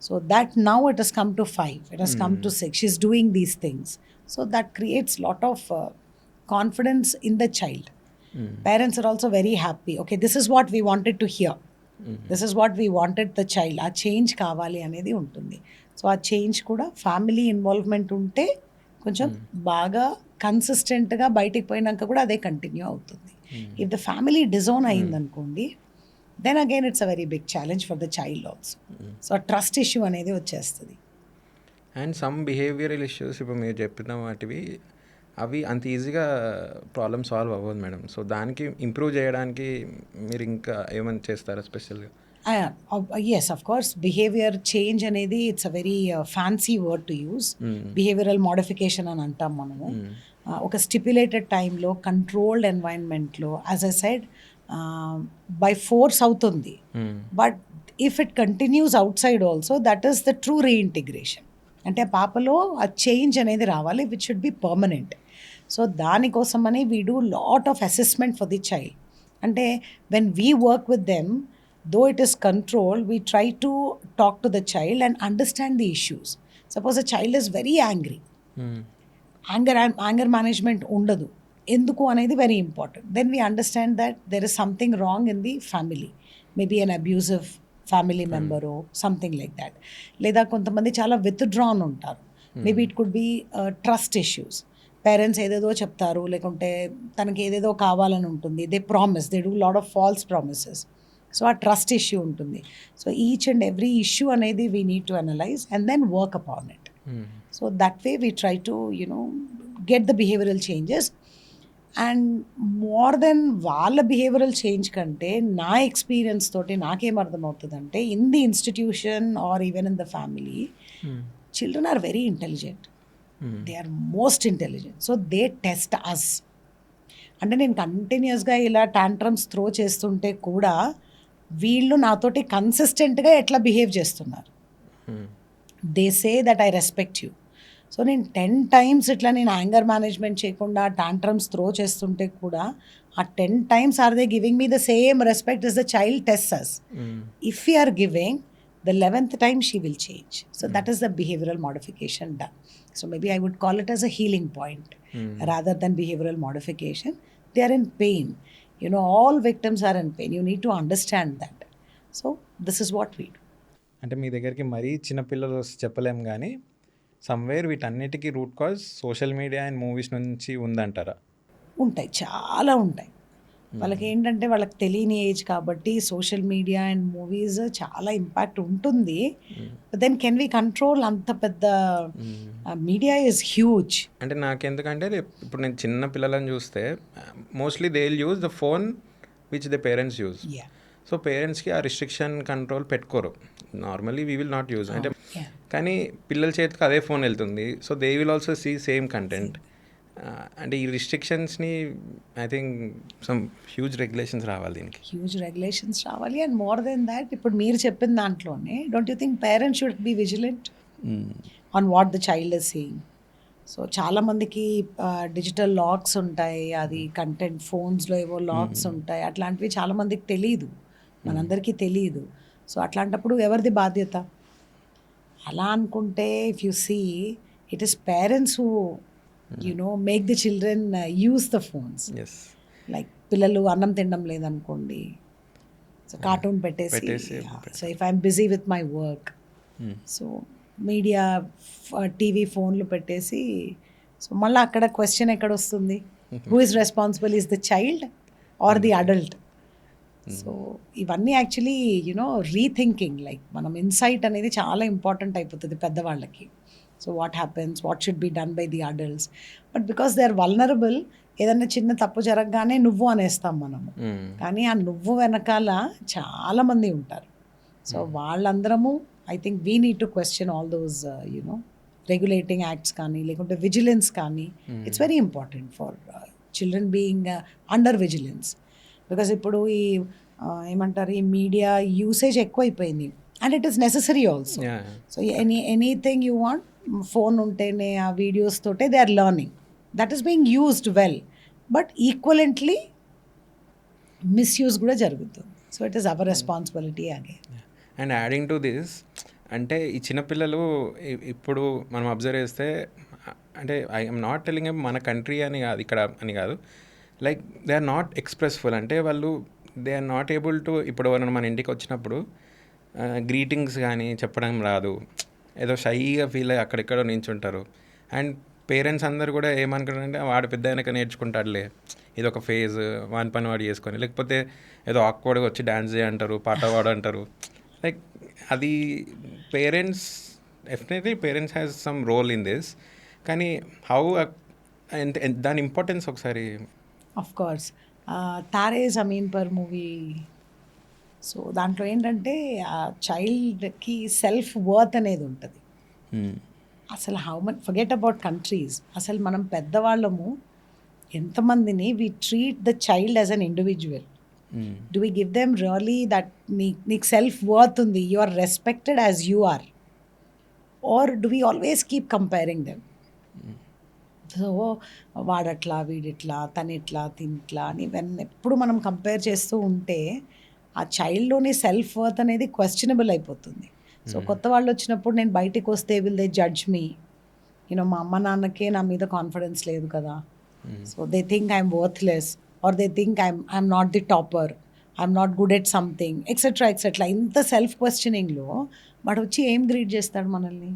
So that now it has come to 5, it has come to 6, she is doing these things. So that creates lot of confidence in the child. Parents are also very happy. Okay, this is what we wanted to hear. This is what we wanted the child. ఆ change కావాలి అనేది ఉంటుంది. So ఆ change కూడా family involvement ఉంటే కొంచెం బాగా కన్సిస్టెంట్గా బయటికి పోయినాక కూడా అదే కంటిన్యూ అవుతుంది. ఇఫ్ ద ఫ్యామిలీ డిజోన్ అయిందనుకోండి, then again it's a very big challenge for the child also. So ఆ ట్రస్ట్ ఇష్యూ అనేది వచ్చేస్తుంది. అండ్ సమ్ బిహేవియరల్ ఇష్యూస్ ఇప్పుడు మీరు చెప్పిన వాటివి అవి అంత ఈజీగా ప్రాబ్లమ్ సాల్వ్ అవ్వదు మేడం. సో దానికి ఇంప్రూవ్ చేయడానికి మీరు ఇంకా ఏమైనా చేస్తారా స్పెషల్గా? Yes, of course. Behavior change అనేది it's a very fancy word to use. Behavioral modification అని అంటాం మనము. ఒక స్టిప్యులేటెడ్ టైంలో కంట్రోల్డ్ ఎన్వైరన్మెంట్లో as I said by force అవుతుంది. But if it continues outside also that is the true reintegration. అంటే పాపలో ఆ చేంజ్ అనేది రావాలి which should be permanent. So దానికోసమని we do lot of assessment for the child. అంటే when we work with them, though it is control, we try to talk to the child and understand the issues. Suppose a child is very angry, anger management ఉండదు, ఎందుకు అనేది very important. Then we understand that there is something wrong in the family, maybe an abusive family member, something like that. లేదా కొంతమంది చాలా withdrawn ఉంటారు, maybe it could be trust issues. Parents ఏదేదో చెప్తారు, లేకుంటే తనకి ఏదేదో కావాలని ఉంటుంది, they promise, they do lot of false promises. So ఆ ట్రస్ట్ ఇష్యూ ఉంటుంది. So each and every issue అనేది we need to analyse and then work upon it. So that way we try to get the behavioural changes. And more than వాళ్ళ behavioural change కంటే నా experience తోటి నాకేం అర్థమవుతుందంటే, in the institution or even in the family, children are very intelligent. They are most intelligent. So they test us. అంటే నేను కంటిన్యూస్గా ఇలా టాంట్రమ్స్ త్రో చేస్తుంటే కూడా వీళ్ళు నాతోటి కన్సిస్టెంట్గా ఎట్లా బిహేవ్ చేస్తున్నారు. They say that I respect you. So నేను 10 times ఇట్లా నేను యాంగర్ మేనేజ్మెంట్ చేయకుండా టాంట్రమ్స్ త్రో చేస్తుంటే కూడా ఆ 10 times are they giving me the same respect as the child tests us. If we are giving, the 11th time she will change. So that is the behavioral modification done. So maybe I would call it as a healing point rather than behavioral modification. They are in pain. All victims are in pain. You need to understand that. So this is what we do. అంటే మీ దగ్గరికి మరీ చిన్నపిల్లలు చెప్పలేం కానీ somewhere వీటన్నిటికీ root cause social media and movies నుంచి ఉందంటారా? ఉంటాయి, చాలా ఉంటాయి. వాళ్ళకి ఏంటంటే వాళ్ళకి తెలియని ఏజ్ కాబట్టి సోషల్ మీడియా అండ్ మూవీస్ చాలా ఇంపాక్ట్ ఉంటుంది. Then can we control? అంత పెద్ద మీడియా ఈజ్ హ్యూజ్. అంటే నాకెందుకంటే ఇప్పుడు నేను చిన్న పిల్లలను చూస్తే mostly they will use the phone which the parents use. So పేరెంట్స్కి ఆ రిస్ట్రిక్షన్ కంట్రోల్ పెట్టుకోరు. Normally we will not use, అంటే కానీ పిల్లల చేతికి అదే ఫోన్ వెళ్తుంది. So they will also see same content. అంటే ఈ రిస్ట్రిక్షన్స్ని I think some huge regulations రావాలి దీనికి. హ్యూజ్ రెగ్యులేషన్స్ రావాలి. అండ్ మోర్ దెన్ దాట్, ఇప్పుడు మీరు చెప్పిన దాంట్లోనే don't you think parents should be vigilant on what the child is seeing? So చాలామందికి డిజిటల్ లాక్స్ ఉంటాయి, అది కంటెంట్ ఫోన్స్లో ఏవో లాక్స్ ఉంటాయి, అట్లాంటివి చాలామందికి తెలియదు, మనందరికీ తెలియదు. సో అట్లాంటప్పుడు ఎవరిది బాధ్యత? అలా అనుకుంటే if you see it is parents who make the children use the phones. Yes, like పిల్లలు అన్నం తినడం లేదనుకోండి, సో కార్టూన్ పెట్టేసి, so if I'm busy with my work, so media TV ఫోన్లు పెట్టేసి, సో మళ్ళీ అక్కడ క్వశ్చన్ ఎక్కడ వస్తుంది? Who is responsible, is the child or the adult? So ఇవన్నీ యాక్చువల్లీ రీథింకింగ్, లైక్ మనం ఇన్సైట్ అనేది చాలా ఇంపార్టెంట్ అయిపోతుంది పెద్దవాళ్ళకి. So what happens, what should be done by the adults? But because they are vulnerable, ఏదైనా చిన్న తప్పు జరగగానే నువ్వు అనేస్తాం మనము, కానీ ఆ నువ్వు వెనకాల చాలామంది ఉంటారు. సో వాళ్ళందరము I think we need to question all those regulating acts కానీ, లేకుంటే విజిలెన్స్ కానీ. It's very important for children being under vigilance. Because ఇప్పుడు ఈ ఏమంటారు, ఈ మీడియా యూసేజ్ ఎక్కువైపోయింది, and it is necessary also. So anything you want, phone ఉంటేనే ఆ వీడియోస్ తోటే they are learning. That is being used well, but equivalently misuse కూడా జరుగుతుంది. So it is our responsibility again. And adding to this, అంటే ఈ చిన్నపిల్లలు ఇప్పుడు మనం అబ్జర్వ్ చేస్తే, అంటే ఐఎమ్ నాట్ టెలింగ్ మన కంట్రీ అని కాదు, ఇక్కడ అని కాదు, like they are not expressful. అంటే వాళ్ళు they are not able to, ఇప్పుడు ఎవరైనా మన ఇంటికి వచ్చినప్పుడు గ్రీటింగ్స్ కానీ చెప్పడం రాదు, ఏదో షైగా ఫీల్ అయ్యి అక్కడెక్కడో నించుంటారు. అండ్ పేరెంట్స్ అందరు కూడా ఏమనుకుంటారంటే వాడు పెద్ద అయినాక నేర్చుకుంటాడులే, ఇది ఒక ఫేజ్, వాని పని వాడు చేసుకొని, లేకపోతే ఏదో ఆక్వర్డ్గా వచ్చి డ్యాన్స్ చేయంటారు, పాట పాడు అంటారు. లైక్ అది parents, definitely parents has some role in this, కానీ హౌ దాని ఇంపార్టెన్స్ ఒకసారి. Of course Taare Zameen Par movie, so దాంట్లో ఏంటంటే ఆ చైల్డ్కి సెల్ఫ్ వర్త్ అనేది ఉంటుంది. అసలు how much forget about countries, అసలు మనం పెద్దవాళ్ళము ఎంతమందిని we treat the child as an individual. Do we give them really that నీకు సెల్ఫ్ వర్త్ ఉంది, you are respected as you are, or do we always keep comparing them? So వాడట్లా, వీడిట్లా, తనిట్లా, తింట్లా అని ఎప్పుడు మనం compare చేస్తూ ఉంటే ఆ చైల్డ్లోని సెల్ఫ్ వర్త్ అనేది questionable అయిపోతుంది. సో కొత్త వాళ్ళు వచ్చినప్పుడు నేను బయటికి వస్తే విల్ దే జడ్జ్ మీ, మా అమ్మ నాన్నకే నా మీద కాన్ఫిడెన్స్ లేదు కదా, so they think I'm worthless, or they think I'm not the topper, I'm not good at something, etcetera etcetera. ఇంత సెల్ఫ్ క్వశ్చనింగ్లో వాడు వచ్చి ఏం గ్రీట్ చేస్తాడు మనల్ని?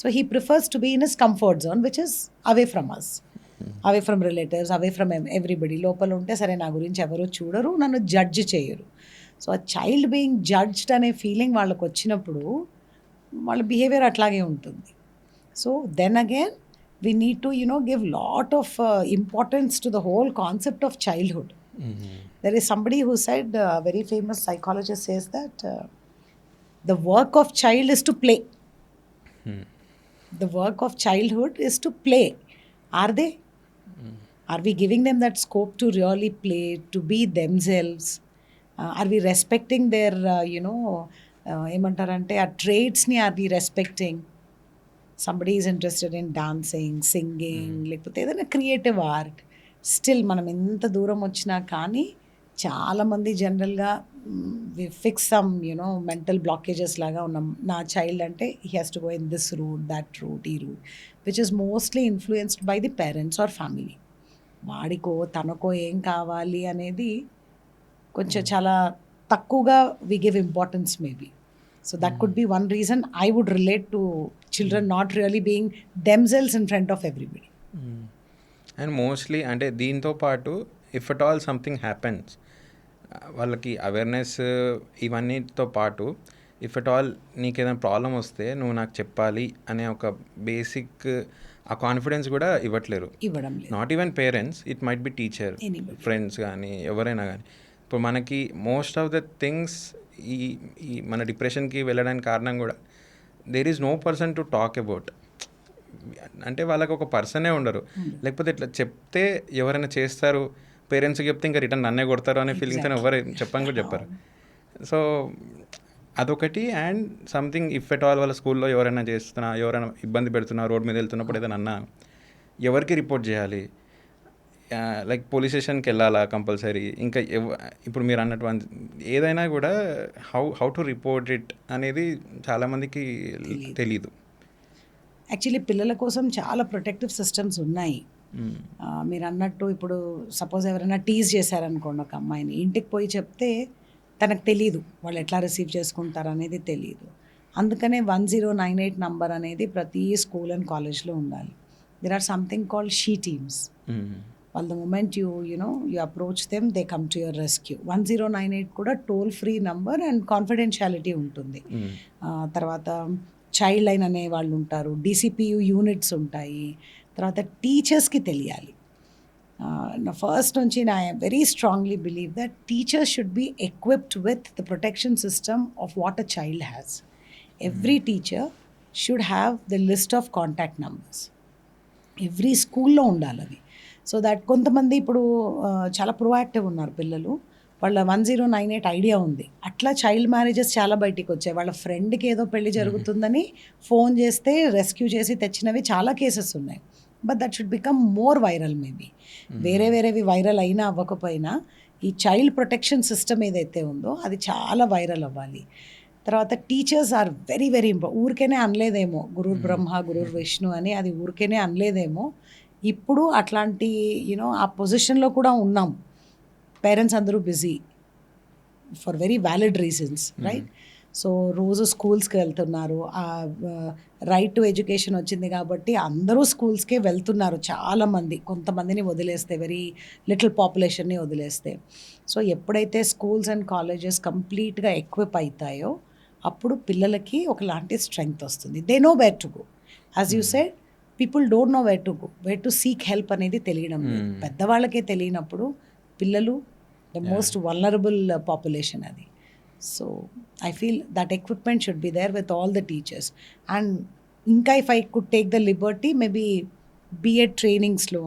So he prefers to be in his comfort zone, which is away from us, away from relatives, away from everybody. లోపల ఉంటే సరే నా గురించి ఎవరు చూడరు, నన్ను జడ్జ్ చేయరు. సో ఆ చైల్డ్ బీయింగ్ జడ్జ్డ్ అనే ఫీలింగ్ వాళ్ళకు వచ్చినప్పుడు వాళ్ళ బిహేవియర్ అట్లాగే ఉంటుంది. So then again we need to give lot of importance to the whole concept of childhood. There is somebody who side, very famous psychologist says that the work of child is to play. The work of childhood is to play. Are they? Are we giving them that scope to really play, to be themselves? Are we respecting their, ఏమంటారంటే ఆ ట్రేడ్స్ని or we respecting? Somebody is interested in dancing, singing, లేకపోతే ఏదైనా creative art. Still మనం ఎంత దూరం వచ్చినా కానీ చాలామంది జనరల్గా ఫిక్స్ సమ్ మెంటల్ బ్లాకేజెస్ లాగా ఉన్నాం. నా చైల్డ్ అంటే he has to go in this route, that route, ఈ route, which is mostly influenced by the parents or family. వాడికో తనకో ఏం కావాలి అనేది కొంచెం చాలా తక్కువగా we give importance maybe. So that could be one reason I would relate to children not really being themselves in front of everybody. And mostly అంటే దీంతో పాటు if at all something happens, వాళ్ళకి అవేర్నెస్ ఇవన్నీతో పాటు if at all నీకు ఏదైనా problem వస్తే నువ్వు నాకు చెప్పాలి అనే ఒక బేసిక్ ఆ కాన్ఫిడెన్స్ కూడా ఇవ్వట్లేరు. Not even parents, it might be teacher, friends కానీ ఎవరైనా కానీ. ఇప్పుడు మనకి మోస్ట్ ఆఫ్ ద థింగ్స్ ఈ మన డిప్రెషన్కి వెళ్ళడానికి కారణం కూడా there is no person to talk about. అంటే వాళ్ళకి ఒక పర్సనే ఉండరు, లేకపోతే ఇట్లా చెప్తే ఎవరైనా చేస్తారు, పేరెంట్స్కి చెప్తే ఇంకా రిటర్న్ నన్నే కొడతారు అనే ఫీలింగ్తో ఎవరు చెప్పని కూడా చెప్పారు. సో అదొకటి. And something if at all వాళ్ళ స్కూల్లో ఎవరైనా ఎవరైనా ఇబ్బంది పెడుతున్నా, రోడ్ మీద వెళ్తున్నప్పుడు ఏదైనా అన్నా ఎవరికి రిపోర్ట్ చేయాలి, లైక్ పోలీస్ స్టేషన్కి వెళ్ళాలా కంపల్సరీ, ఇంకా ఇప్పుడు మీరు అన్నట్టు ఏదైనా కూడా హౌ టు రిపోర్ట్ ఇట్ అనేది చాలామందికి తెలీదు. యాక్చువల్లీ పిల్లల కోసం చాలా ప్రొటెక్టివ్ సిస్టమ్స్ ఉన్నాయి. మీరు అన్నట్టు ఇప్పుడు సపోజ్ ఎవరైనా టీజ్ చేశారనుకోండి ఒక అమ్మాయిని, ఇంటికి పోయి చెప్తే తనకు తెలీదు వాళ్ళు ఎట్లా రిసీవ్ చేసుకుంటారు అనేది తెలియదు. అందుకనే 1098 నంబర్ అనేది ప్రతి స్కూల్ అండ్ కాలేజ్లో ఉండాలి. There are something called she teams. వాళ్ళు the moment you approach them they come to your rescue. 1098 కూడా toll free number and confidentiality ఉంటుంది. తర్వాత చైల్డ్ లైన్ అనే వాళ్ళు ఉంటారు, DCPU యూనిట్స్ ఉంటాయి. తర్వాత టీచర్స్కి తెలియాలి. నా ఫస్ట్ నుంచి నా very strongly believe that teachers should be equipped with the protection system of what a child has. Every teacher should have the list of contact numbers. Every స్కూల్లో ఉండాలి అవి. సో దట్ కొంతమంది ఇప్పుడు చాలా ప్రొయాక్టివ్ ఉన్నారు పిల్లలు, వాళ్ళ 1098 ఐడియా ఉంది. అట్లా చైల్డ్ మ్యారేజెస్ చాలా బయటికి వచ్చాయి. వాళ్ళ ఫ్రెండ్కి ఏదో పెళ్లి జరుగుతుందని ఫోన్ చేస్తే రెస్క్యూ చేసి తెచ్చినవి చాలా కేసెస్ ఉన్నాయి. But that should become more viral. Maybe వేరేవి వైరల్ అయినా అవ్వకపోయినా ఈ చైల్డ్ ప్రొటెక్షన్ సిస్టమ్ ఏదైతే ఉందో అది చాలా వైరల్ అవ్వాలి. తర్వాత teachers are very very important. ఊరికేనే అనలేదేమో గురుర్ బ్రహ్మ గురుర్ విష్ణు అని, అది ఊరికేనే అనలేదేమో. ఇప్పుడు అట్లాంటి ఆ పొజిషన్లో కూడా ఉన్నాం. పేరెంట్స్ అందరూ busy for very valid reasons, right? So రోజు స్కూల్స్కి వెళ్తున్నారు. రైట్ టు ఎడ్యుకేషన్ వచ్చింది కాబట్టి అందరూ స్కూల్స్కే వెళ్తున్నారు చాలామంది. కొంతమందిని వదిలేస్తే, వెరీ లిటిల్ పాపులేషన్ని వదిలేస్తే. సో ఎప్పుడైతే స్కూల్స్ అండ్ కాలేజెస్ కంప్లీట్గా ఎక్విప్ అవుతాయో అప్పుడు పిల్లలకి ఒకలాంటి స్ట్రెంగ్త్ వస్తుంది. They know where to go. As you said, people don't know where to go, where to seek help అనేది తెలియడం లేదు. పెద్దవాళ్ళకే తెలియనప్పుడు పిల్లలు ద మోస్ట్ వల్నరబుల్ పాపులేషన్ అది. So I feel that equipment should be there with all the teachers. And ఇంకా if I could take the liberty, maybe BEd ట్రైనింగ్స్లో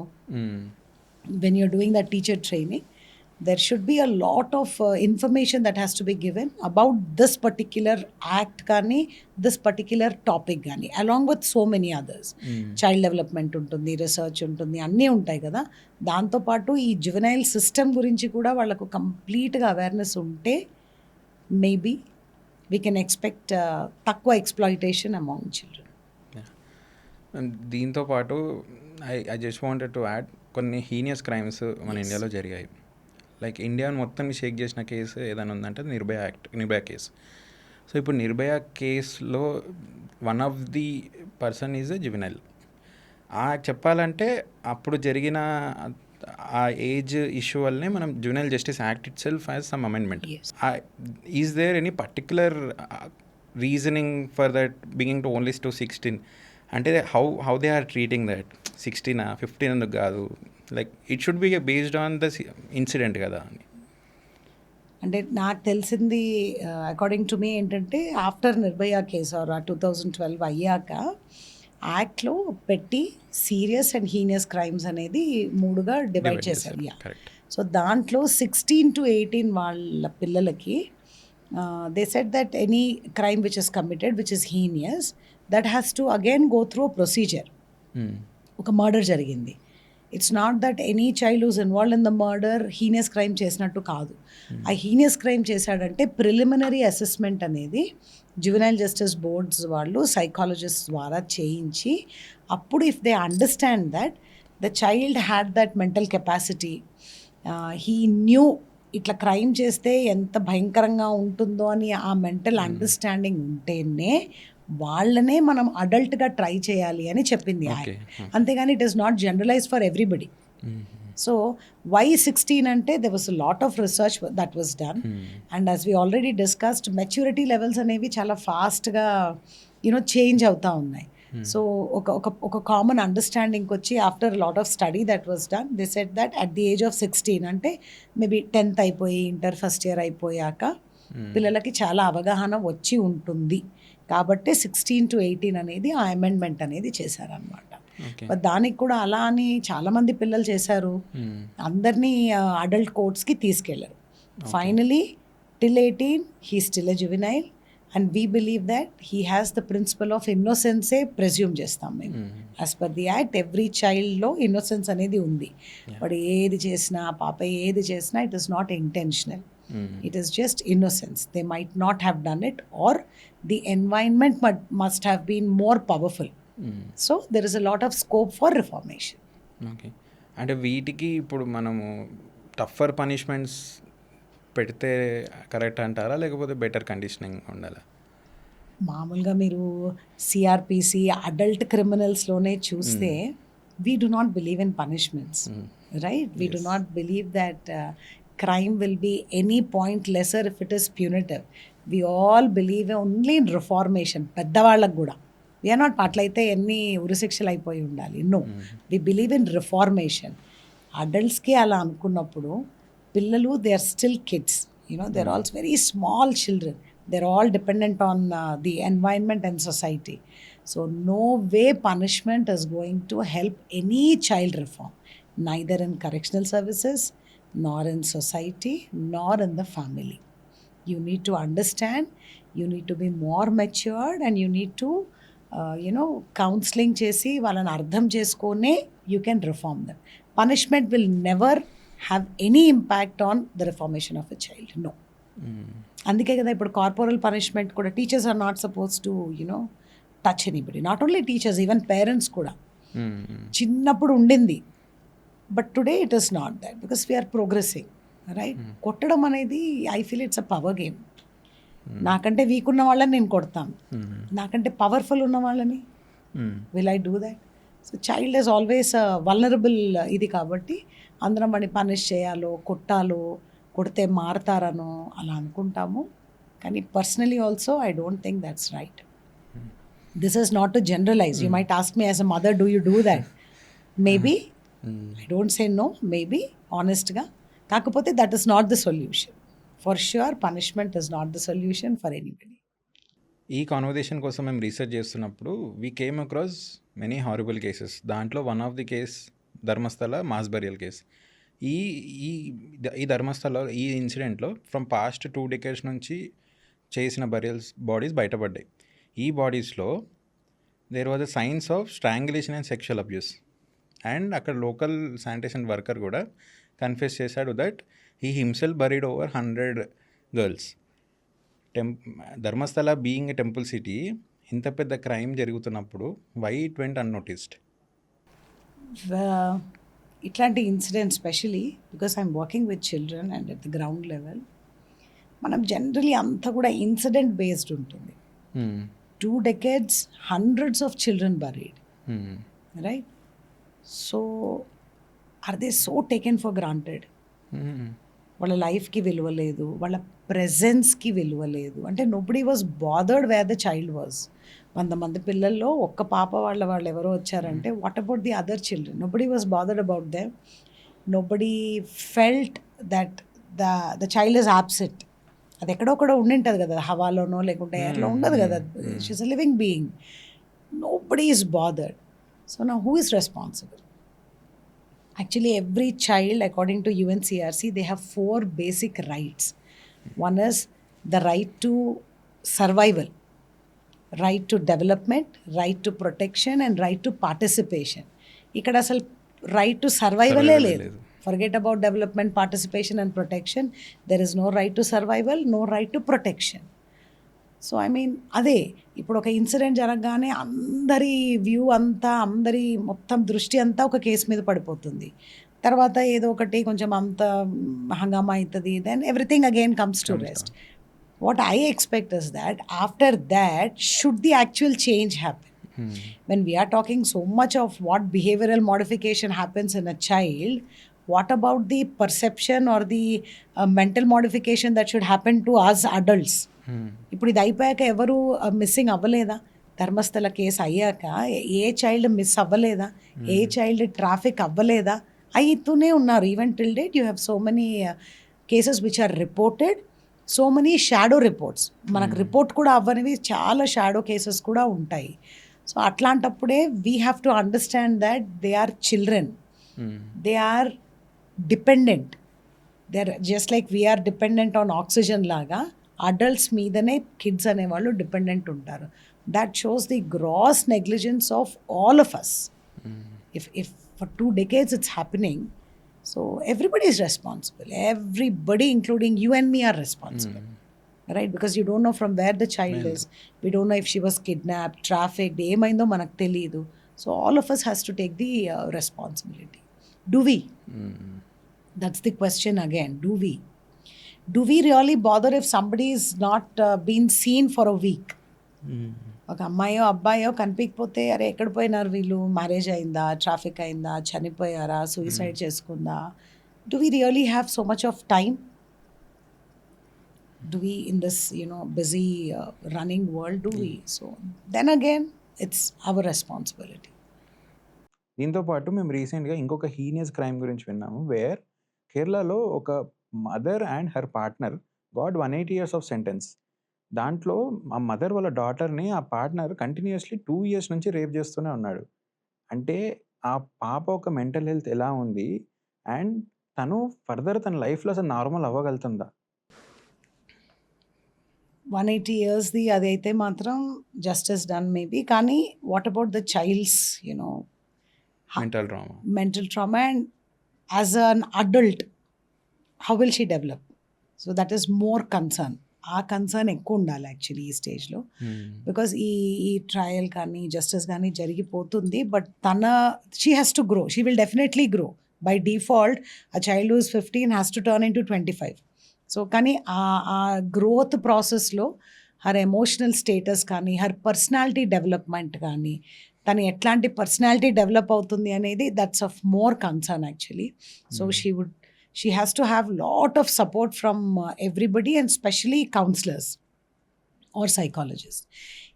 when you're doing the teacher training, there should be a lot of information that has to be given about this particular act కానీ this particular topic కానీ, along with so many others. Child development ఉంటుంది, research ఉంటుంది, అన్నీ ఉంటాయి కదా. దాంతోపాటు ఈ juvenile system గురించి కూడా వాళ్ళకు కంప్లీట్గా అవేర్నెస్ ఉంటే మేబీ వీ కెన్ ఎక్స్పెక్ట్ తక్కువ ఎక్స్ప్లాయిటేషన్ అమాంగ్ చిల్డ్రన్. దీంతో పాటు I just wanted to add, కొన్ని హీనియస్ క్రైమ్స్ మన ఇండియాలో జరిగాయి. లైక్ ఇండియాని మొత్తాన్ని షేక్ చేసిన కేసు ఏదైనా ఉందంటే నిర్భయ కేసు. సో ఇప్పుడు నిర్భయ కేసులో one of the person is a juvenile. చెప్పాలంటే అప్పుడు జరిగిన ఆ ఏజ్ ఇష్యూ వల్లనే మనం juvenile justice act it self has some amendment. Is there any particular reasoning for that bringing to only to 16? అంటే how they are treating that 16 15 ఎందుకు కాదు? Like it should be based on the incident కదా అని. అంటే నాకు తెలిసింది according to me ఏంటంటే, after Nirbhaya case are 2012 అయ్యాక యాక్ట్లో పెట్టి సీరియస్ అండ్ హీనియస్ క్రైమ్స్ అనేది 3గా డివైడ్ చేశారు. సో దాంట్లో 16 to 18 వాళ్ళ పిల్లలకి they said that any crime which is committed which is heinous, that has to again go through procedure. ఒక మర్డర్ జరిగింది, it's not that any child who's involved in the murder heinous crime చేసినట్టు కాదు. ఆ heinous crime చేశాడంటే preliminary assessment అనేది juvenile justice boards వాళ్ళు psychologist ద్వారా చేయించి, అప్పుడు if they understand that the child had that mental capacity, he knew ఇట్లా క్రైమ్ చేస్తే ఎంత భయంకరంగా ఉంటుందో అని ఆ మెంటల్ అండర్స్టాండింగ్ ఉంటేనే వాళ్ళనే మనం అడల్ట్గా ట్రై చేయాలి అని చెప్పింది యాక్ట్. అంతేగాని it is not generalise for everybody. So why 16 అంటే there was a lot of research that was done. And as we already discussed, maturity levels అనేవి చాలా ఫాస్ట్గా చేంజ్ అవుతూ ఉన్నాయి. సో ఒక కామన్ అండర్స్టాండింగ్కి వచ్చి after lot of study that was done, they said that at the age of 16 అంటే maybe 10th అయిపోయి inter first year అయిపోయాక పిల్లలకి చాలా అవగాహన వచ్చి ఉంటుంది కాబట్టి 16 to 18 అనేది ఆ అమెండ్మెంట్ అనేది చేశారనమాట. ఓకే. బట్ దానికి కూడా అలా అని చాలామంది పిల్లలు చేశారు, అందరినీ అడల్ట్ కోర్ట్స్కి తీసుకెళ్లారు. Finally till 18 he still a juvenile and we believe that he has the principle of innocence presume చేస్తాం మేము. As per the act every చైల్డ్లో ఇన్నోసెన్స్ అనేది ఉంది. వాడు ఏది చేసినా, పాప ఏది చేసినా it is not intentional. It is just innocence. They might not have done it, or the environment must have been more powerful. So there is a lot of scope for reformation. Okay. అంటే వీటికి ఇప్పుడు మనము టఫర్ punishments పెడితే correct అంటారా, లేకపోతే better conditioning ఉండాలా? మామూలుగా మీరు సిఆర్పిసి అడల్ట్ క్రిమినల్స్లోనే చూస్తే we do not believe in punishments, right? We do not believe that crime will be any point lesser if it is punitive. We all believe only in reformation. పెద్దవాళ్ళకు కూడా we are not అట్లయితే ఎన్ని ఉరిశిక్షలు అయిపోయి ఉండాలి. No, we believe in reformation. అడల్ట్స్కి అలా అనుకున్నప్పుడు పిల్లలు they are still kids, they are also very small children, they are all dependent on the environment and society. So no way punishment is going to help any child reform, neither in correctional services, nor in society, nor in the family. You need to understand, you need to be more matured, and you need to counseling chesi వాళ్ళని అర్థం చేసుకొనే you can reform them. Punishment will never have any impact on the reformation of a child. No. అందుకే కదా ఇప్పుడు corporal punishment కూడా teachers are not suppose to touch anybody. Not only teachers, even parents కూడా చిన్నప్పుడు ఉండింది. But today it is not that because we're progressing, right? కొట్టడం అనేది I feel it's a power game. నాకంటే వీక్ ఉన్న వాళ్ళని నేను కొడతాను, నాకంటే పవర్ఫుల్ ఉన్న వాళ్ళని will I do that? So child is always vulnerable ఇది, కాబట్టి అందరం వాడిని పనిష్ చేయాలో, కొట్టాలో, కొడితే మారతారనో అలా అనుకుంటాము. కానీ personally also I don't think that's right. This is not to generalise. You might ask me as a mother, do you do that? Maybe, I don't say no, maybe, honestగా. కాకపోతే that is not the solution. For sure, punishment is not the solution for anybody. ఈ conversation కోసం మేము research చేస్తున్నప్పుడు we came across many horrible cases. దాంట్లో one of the case Dharmasthala mass burial case. ఈ ధర్మస్థల ఈ ఇన్సిడెంట్లో from past 2 decades నుంచి చేసిన burials bodies బయటపడ్డాయి. ఈ బాడీస్లో there was a signs of strangulation and sexual abuse. And అక్కడ లోకల్ శానిటేషన్ వర్కర్ కూడా కన్ఫెస్ చేశాడు that he himself buried over 100 girls. Dharmasthala being a temple city, ఇంత పెద్ద క్రైమ్ జరుగుతున్నప్పుడు వై ఇట్ వెంట్ అన్నోటిస్డ్? ఇట్లాంటి incident specially because I'm working with children and at the ground level, మనం generally అంతా కూడా incident based ఉంటుంది. 2 decades, hundreds of children buried, right? So are they so taken for granted? వాళ్ళ లైఫ్కి విలువ లేదు, వాళ్ళ ప్రెజెన్స్కి విలువ లేదు. అంటే nobody was bothered where the child was. 100 మంది పిల్లల్లో ఒక్క పాప వాళ్ళు ఎవరో వచ్చారంటే what about the other children? Nobody was bothered about them. Nobody felt that the child is absent. అది ఎక్కడొక్కడ ఉండింటుంది కదా, హవాలోనో లేకుంటే ఎయిర్లో ఉండదు కదా. She is a living being. Nobody is bothered. So now who is responsible? Actually, every child, according to UNCRC, they have 4 basic rights. One is the right to survival, right to development, right to protection, and right to participation. ఇక్కడ అసలు right to సర్వైవలే లేదు. Forget about development, participation, and protection. There is no right to survival, no right to protection. So I mean అదే ఇప్పుడు ఒక incident జరగగానే అందరి view అంతా, అందరి మొత్తం దృష్టి అంతా ఒక కేసు మీద పడిపోతుంది. తర్వాత ఏదో ఒకటి కొంచెం అంత హంగామా అవుతుంది, then everything again comes to rest. What I expect is that after that should the actual change happen. When we are talking so much of what behavioral modification happens in a child, what about the perception or the mental modification that should happen to us adults? ఇప్పుడు ఇది అయిపోయాక ఎవరు missing అవ్వలేదా? Dharmasthala case అయ్యాక a child miss అవ్వలేదా? A child traffic అవ్వలేదా? అయితూనే ఉన్నారు. Even till date you have so many cases which are reported, so many shadow reports, మనకు రిపోర్ట్ కూడా అవ్వనివి చాలా షాడో కేసెస్ కూడా ఉంటాయి. సో అట్లాంటప్పుడే we have to understand that they are children, they are dependent, they are just like we're dependent on oxygen లాగా adults మీదనే kids అనేవాళ్ళు డిపెండెంట్ ఉంటారు. That shows the gross negligence of all of us. If for 2 decades it's happening, so everybody is responsible. Everybody, including you and me, are responsible, right? Because you don't know from where the child is. We don't know if she was kidnapped, trafficked, ఏమైందో మనకు తెలియదు. So all of us has to take the responsibility. Do we? That's the question again. Do we really bother if somebody is not been seen for a week? ఒక అమ్మాయో అబ్బాయో కనిపించకపోతే అరే ఎక్కడ పోయినారు వీళ్ళు, marriage అయిందా, ట్రాఫిక్ అయిందా, చనిపోయారా, సూసైడ్ చేసుకుందా? Do we really have so much of time? Do we in this busy running world do we? So then again it's our responsibility. దీంతో పాటు మేము రీసెంట్గా ఇంకొక హీనియస్ క్రైమ్ గురించి విన్నాము, వేర్ కేరళలో ఒక mother and her partner got 180 years of sentence. దాంట్లో ఆ మదర్ వాళ్ళ డాటర్ని ఆ పార్ట్నర్ కంటిన్యూస్లీ 2 years నుంచి రేప్ చేస్తూనే ఉన్నాడు. అంటే ఆ పాప ఒక మెంటల్ హెల్త్ ఎలా ఉంది అండ్ తను ఫర్దర్ తన లైఫ్లో అసలు నార్మల్ అవ్వగలుగుతుందా? 180 yearsది అదైతే మాత్రం జస్టిస్ డన్ మేబీ, కానీ what about the child's mental drama, mental trauma, and as an adult how will she develop? So that is more concern. ఆ కన్సర్న్ ఎక్కువ ఉండాలి యాక్చువల్లీ ఈ స్టేజ్లో. బికాస్ ఈ ట్రయల్ కానీ జస్టిస్ కానీ జరిగిపోతుంది, but she has to grow, she will definitely grow. By default a child who's 15 has to turn into 25. So కానీ ఆ గ్రోత్ ప్రాసెస్లో హర్ ఎమోషనల్ స్టేటస్ కానీ, హర్ పర్సనాలిటీ డెవలప్మెంట్ కానీ, తను ఎట్లాంటి పర్సనాలిటీ డెవలప్ అవుతుంది అనేది that's of more concern actually. So she has to have lot of support from everybody, and especially counselors or psychologists.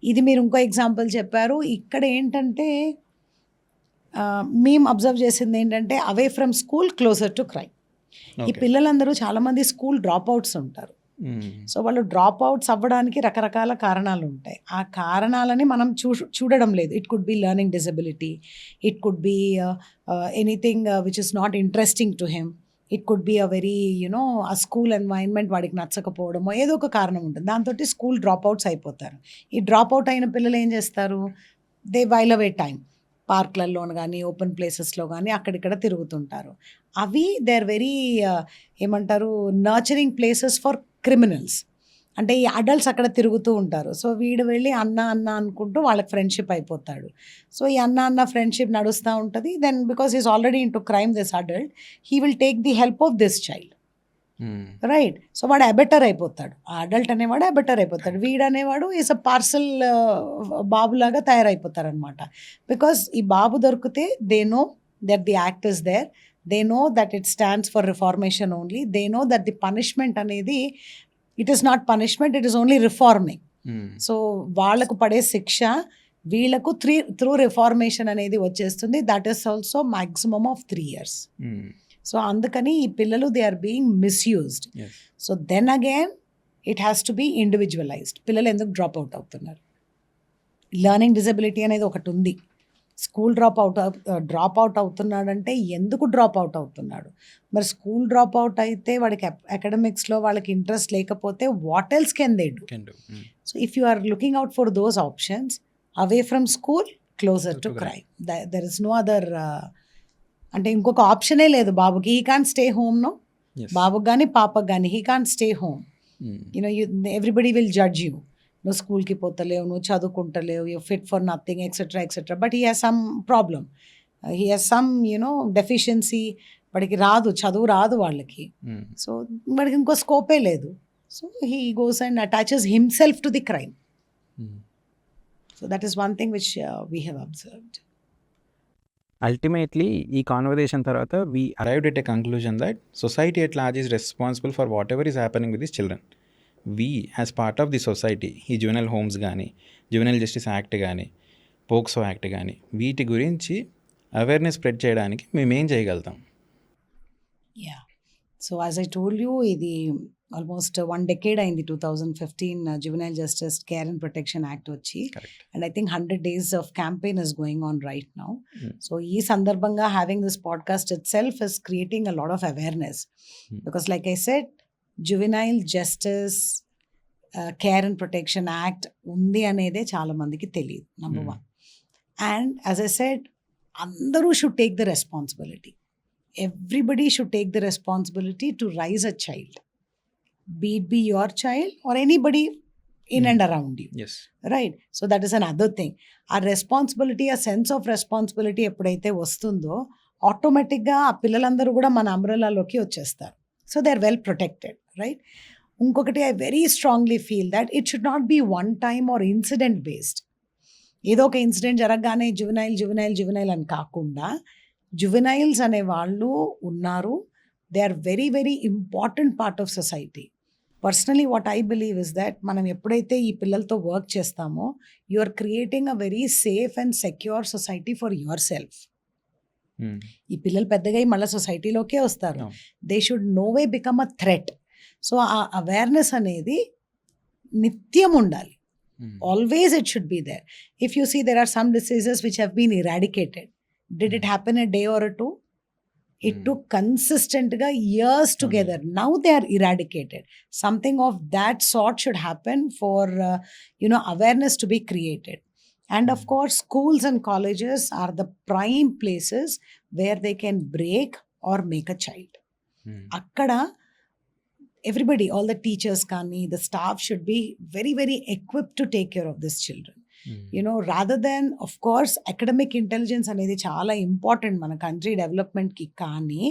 ఇది మీరు ఇంకో ఎగ్జాంపుల్ చెప్పారు. ఇక్కడ ఏంటంటే మేము అబ్జర్వ్ చేసింది ఏంటంటే అవే from school closer to crime. ఈ పిల్లలందరూ చాలామంది స్కూల్ డ్రాప్ అవుట్స్ ఉంటారు. సో వాళ్ళు డ్రాప్ అవుట్స్ అవ్వడానికి రకరకాల కారణాలు ఉంటాయి. ఆ కారణాలని మనం చూడడం లేదు. It could be learning disability, it could be anything which is not interesting to him, it could be a very ఆ స్కూల్ ఎన్వైరన్మెంట్ వాడికి నచ్చకపోవడమో ఏదో ఒక కారణం ఉంటుంది. దాంతో స్కూల్ డ్రాప్ అవుట్స్ అయిపోతారు. ఈ డ్రాప్ అవుట్ అయిన పిల్లలు ఏం చేస్తారు? దే వైల్ అవే టైం, పార్క్లలో కానీ ఓపెన్ ప్లేసెస్లో కానీ అక్కడిక్కడ తిరుగుతుంటారు. అవి దే ఆర్ వెరీ ఏమంటారు నర్చరింగ్ ప్లేసెస్ ఫర్ క్రిమినల్స్. అంటే ఈ అడల్ట్స్ అక్కడ తిరుగుతూ ఉంటారు. సో వీడు వెళ్ళి అన్న అనుకుంటూ వాళ్ళకి ఫ్రెండ్షిప్ అయిపోతాడు. సో ఈ అన్న ఫ్రెండ్షిప్ నడుస్తూ ఉంటుంది. Then because is already in to crime, this adult, he will take the help of this child, right? So వాడు అబెటర్ అయిపోతాడు. ఆ అడల్ట్ అనేవాడు అబెటర్ అయిపోతాడు. వీడు అనేవాడు ఈజ్ అ పార్సల్ బాబులాగా తయారైపోతారనమాట. బికాస్ ఈ బాబు దొరికితే they know that the act is there, they know that it stands for reformation only, they know that the punishment అనేది it is not punishment, it is only reforming. So వాళ్ళకు పడే శిక్ష వీళ్ళకు త్రూ రిఫార్మేషన్ అనేది వచ్చేస్తుంది. That is also maximum of 3 years. So అందుకని ఈ పిల్లలు they are being misused. So then again it has to be individualised. పిల్లలు ఎందుకు డ్రాప్ అవుట్ అవుతున్నారు? లెర్నింగ్ డిజబిలిటీ అనేది ఒకటి ఉంది. స్కూల్ డ్రాప్ అవుట్ అవుతున్నాడంటే ఎందుకు డ్రాప్ అవుట్ అవుతున్నాడు? మరి స్కూల్ డ్రాప్ అవుట్ అయితే వాడికి అకాడమిక్స్లో వాళ్ళకి ఇంట్రెస్ట్ లేకపోతే what else can they do? So if you are looking out for those options, away from school, closer to crime, there is no other. అంటే ఇంకొక ఆప్షనే లేదు బాబుకి. He can't stay home. No, బాబుకి కానీ పాపకు కానీ he can't stay home. Everybody will judge you. నువ్వు స్కూల్కి పోతలేవు, నువ్వు చదువుకుంటలేవు, you fit for nothing, etcetera. But he has some problem, he has some deficiency. వాడికి రాదు, చదువు రాదు వాళ్ళకి. సో వాడికి ఇంకో స్కోపే లేదు. So he goes and attaches himself to the crime. So that is one thing which we have observed. Ultimately, ఈ conversation తర్వాత we arrived at a conclusion that society at large is responsible for whatever is happening with these children. We as part of the society, ఈ juvenile homes కానీ, juvenile justice act కానీ, POCSO act కానీ, వీటి గురించి awareness spread చేయడానికి మేము ఏం చేయగలుగుతాం? So as I told you, ఇది ఆల్మోస్ట్ 1 డెకేడ్ అయింది 2015 juvenile justice care and protection act వచ్చి. Correct. And I think 100 days of campaign is going on right now. Mm. So ఈ సందర్భంగా having this podcast itself is creating a lot of awareness. Because like I said, juvenile justice care and protection act ఉంది అనేదే చాలా మందికి తెలియదు, number 1. And as I said, అందరూ should take the responsibility. Everybody should take the responsibility to raise a child, be it be your child or anybody in and around you. Yes. Right. So that is another thing. ఆ responsibility, ఆ sense of responsibility ఎప్పుడైతే వస్తుందో ఆటోమేటిక్గా ఆ పిల్లలందరూ కూడా మన అంబ్రెలాలోకి వచ్చేస్తారు. So they are well protected, right. ఇంకొకటి, I very strongly feel that it should not be one time or incident based. ఏదో ఒక ఇన్సిడెంట్ జరగగానే జువెనైల్ అని కాకుండా, జువెనైల్స్ అనే వాళ్ళు ఉన్నారు. They are very very important part of society. Personally what I believe is that మనం ఎప్పుడైతే ఈ పిల్లలతో వర్క్ చేస్తామో, you are creating a very safe and secure society for your self. ఈ పిల్లలు పెద్దగా మళ్ళీ సొసైటీలోకే వస్తారు. No. They should no way become a threat. So ఆ అవేర్నెస్ అనేది నిత్యం ఉండాలి. Always it should be there. If you see, there are some diseases which have been eradicated. Did it happen a day or a two? It took consistently years together. Now they are eradicated. Something of that sort should happen for awareness to be created. And of course, schools and colleges are the prime places where they can break or make a child. Akkada everybody, all the teachers kani, the staff should be very very equipped to take care of these children. Rather than, of course, academic intelligence అనేది చాలా important మన country డెవలప్మెంట్కి. కానీ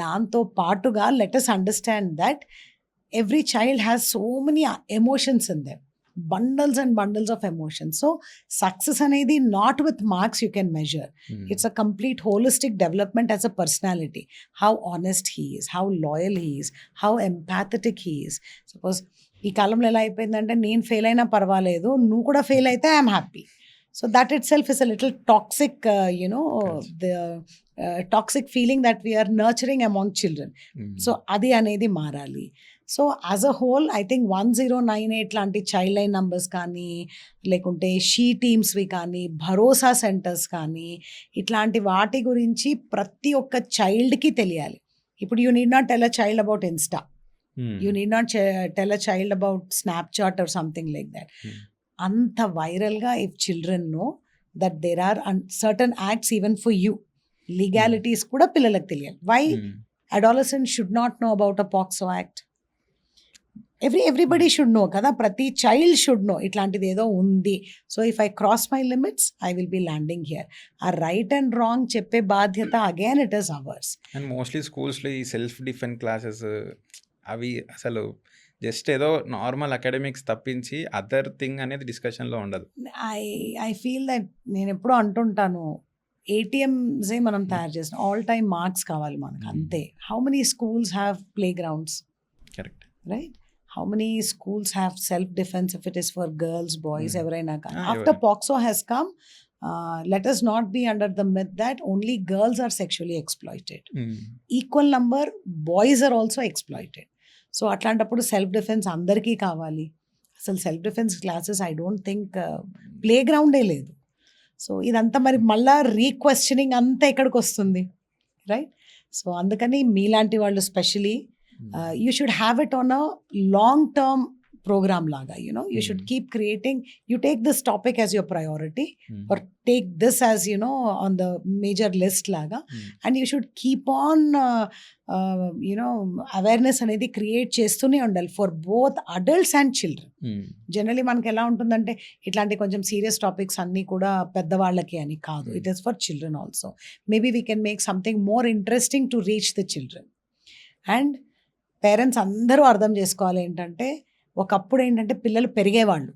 దాంతో పాటుగా let us understand that every child has so many emotions in them, bundles and bundles of emotions. So success అనేది not with marks you can measure. It's a complete holistic development as a personality. How honest he is, how loyal he is, how empathetic he is. Suppose ఈ కాలంలో ఎలా అయిపోయిందంటే, నేను fail అయినా పర్వాలేదు, నువ్వు కూడా ఫెయిల్ అయితే I'm happy. So that it self is a little toxic, the toxic feeling that we're nurturing among children. So అది అనేది మారాలి. So as a whole I think 1098 లాంటి చైల్డ్ లైన్ నంబర్స్ కానీ, లేకుంటే షీ టీమ్స్వి కానీ, భరోసా సెంటర్స్ కానీ, ఇట్లాంటి వాటి గురించి ప్రతి ఒక్క చైల్డ్కి తెలియాలి. ఇప్పుడు you need not tell a child about Insta, you need not tell a child about Snapchat or something like that. Anta viral ga, if children know that there are certain acts even for you, legalities kuda pillalaki teliyali. Why adolescents should not know about a POCSO act? Everybody should know kada, prati child should know itlantidi edo undi. So if I cross my limits, I will be landing here. A right and wrong cheppe బాధ్యత again it is ours. And mostly స్కూల్స్లో ఈ self defence classes అవి అసలు just ఏదో normal academics తప్పించి other thing అనేది డిస్కషన్లో ఉండదు. ఐ ఫీల్ దట్ నేను ఎప్పుడూ అంటుంటాను, ఏటీఎంసే మనం తయారు చేసిన ఆల్ టైమ్ మార్క్స్ కావాలి మనకు, అంతే. How many schools have play grounds, correct, right? How many schools have self defence if it is for girls, boys, ఎవరైనా కానీ. Ah, after POCSO has come, let us not be under the myth that only girls are sexually exploited. Equal number boys are also exploited. సో అట్లాంటప్పుడు self defence అందరికీ కావాలి. అసలు self defence classes I don't think play గ్రౌండే లేదు. సో ఇదంతా మరి మళ్ళా రీక్వశ్చనింగ్ అంతా ఎక్కడికి వస్తుంది, రైట్? సో అందుకని మీలాంటి వాళ్ళు especially you should have it on a long term program laga, you should keep creating. You take this topic as your priority, or take this as on the major list laga, and you should keep on awareness అనేది create చేస్తూనే ఉండాలి for both adults and children. Generally మనకి ఎలా ఉంటుందంటే, ఇట్లాంటి కొంచెం serious topics అన్నీ కూడా పెద్దవాళ్ళకి అని కాదు, it is for children also. Maybe we can make something more interesting to reach the children. And parents అందరూ అర్థం చేసుకోవాలి ఏంటంటే, ఒకప్పుడు ఏంటంటే పిల్లలు పెరిగేవాళ్ళు,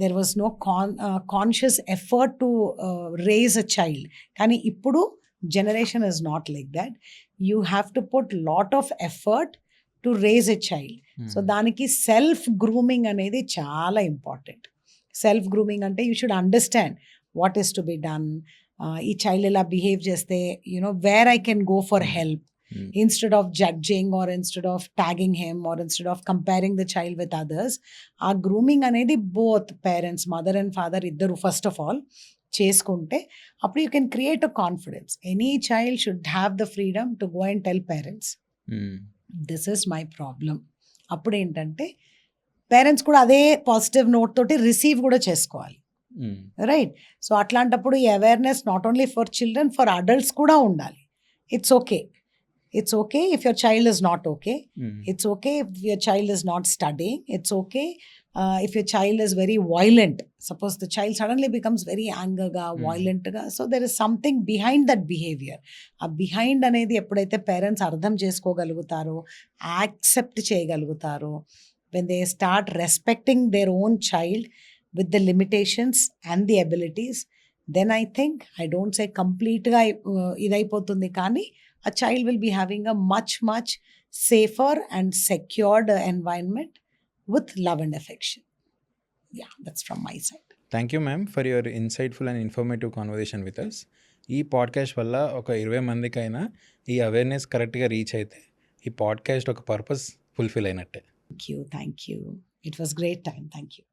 there was no conscious effort to raise a child. కానీ ఇప్పుడు generation is not like that. You have to put lot of effort to raise a child. So దానికి సెల్ఫ్ గ్రూమింగ్ అనేది చాలా ఇంపార్టెంట్. సెల్ఫ్ గ్రూమింగ్ అంటే you should understand what is to be done. ఈ child ఇలా behave చేస్తే where I can go for help. Instead of judging or instead of tagging him or instead of comparing the child with others, ఆ grooming అనేది both parents, mother and father ఇద్దరు first of all చేసుకుంటే అప్పుడు you can create a confidence. Any child should have the freedom to go and tell parents this is my problem. అప్పుడు ఏంటంటే parents కూడా అదే positive note తోటి receive కూడా చేసుకోవాలి, రైట్? సో అట్లాంటప్పుడు ఈ awareness not only for children, for adults కూడా ఉండాలి. It's okay, it's okay if your child is not okay. It's okay if your child is not studying. It's okay if your child is very violent. Suppose the child suddenly becomes very anger ga, violent ga. So there is something behind that behavior. A behind అనేది ఎప్పుడైతే parents అర్థం చేసుకోగలుగుతారో, accept చేయగలుగుతారో, when they start respecting their own child with the limitations and the abilities, then I think, I don't say complete గా ఇదైపోతుంది, కానీ a child will be having a much safer and secured environment with love and affection. Yeah, that's from my side. Thank you ma'am for your insightful and informative conversation with us. ఈ podcast వల్ల ఒక 20 మందికైనా ఈ awareness కరెక్ట్గా reach అయితే ఈ podcast ఒక purpose fulfil అయినట్టే. Thank you. It was great time. Thank you.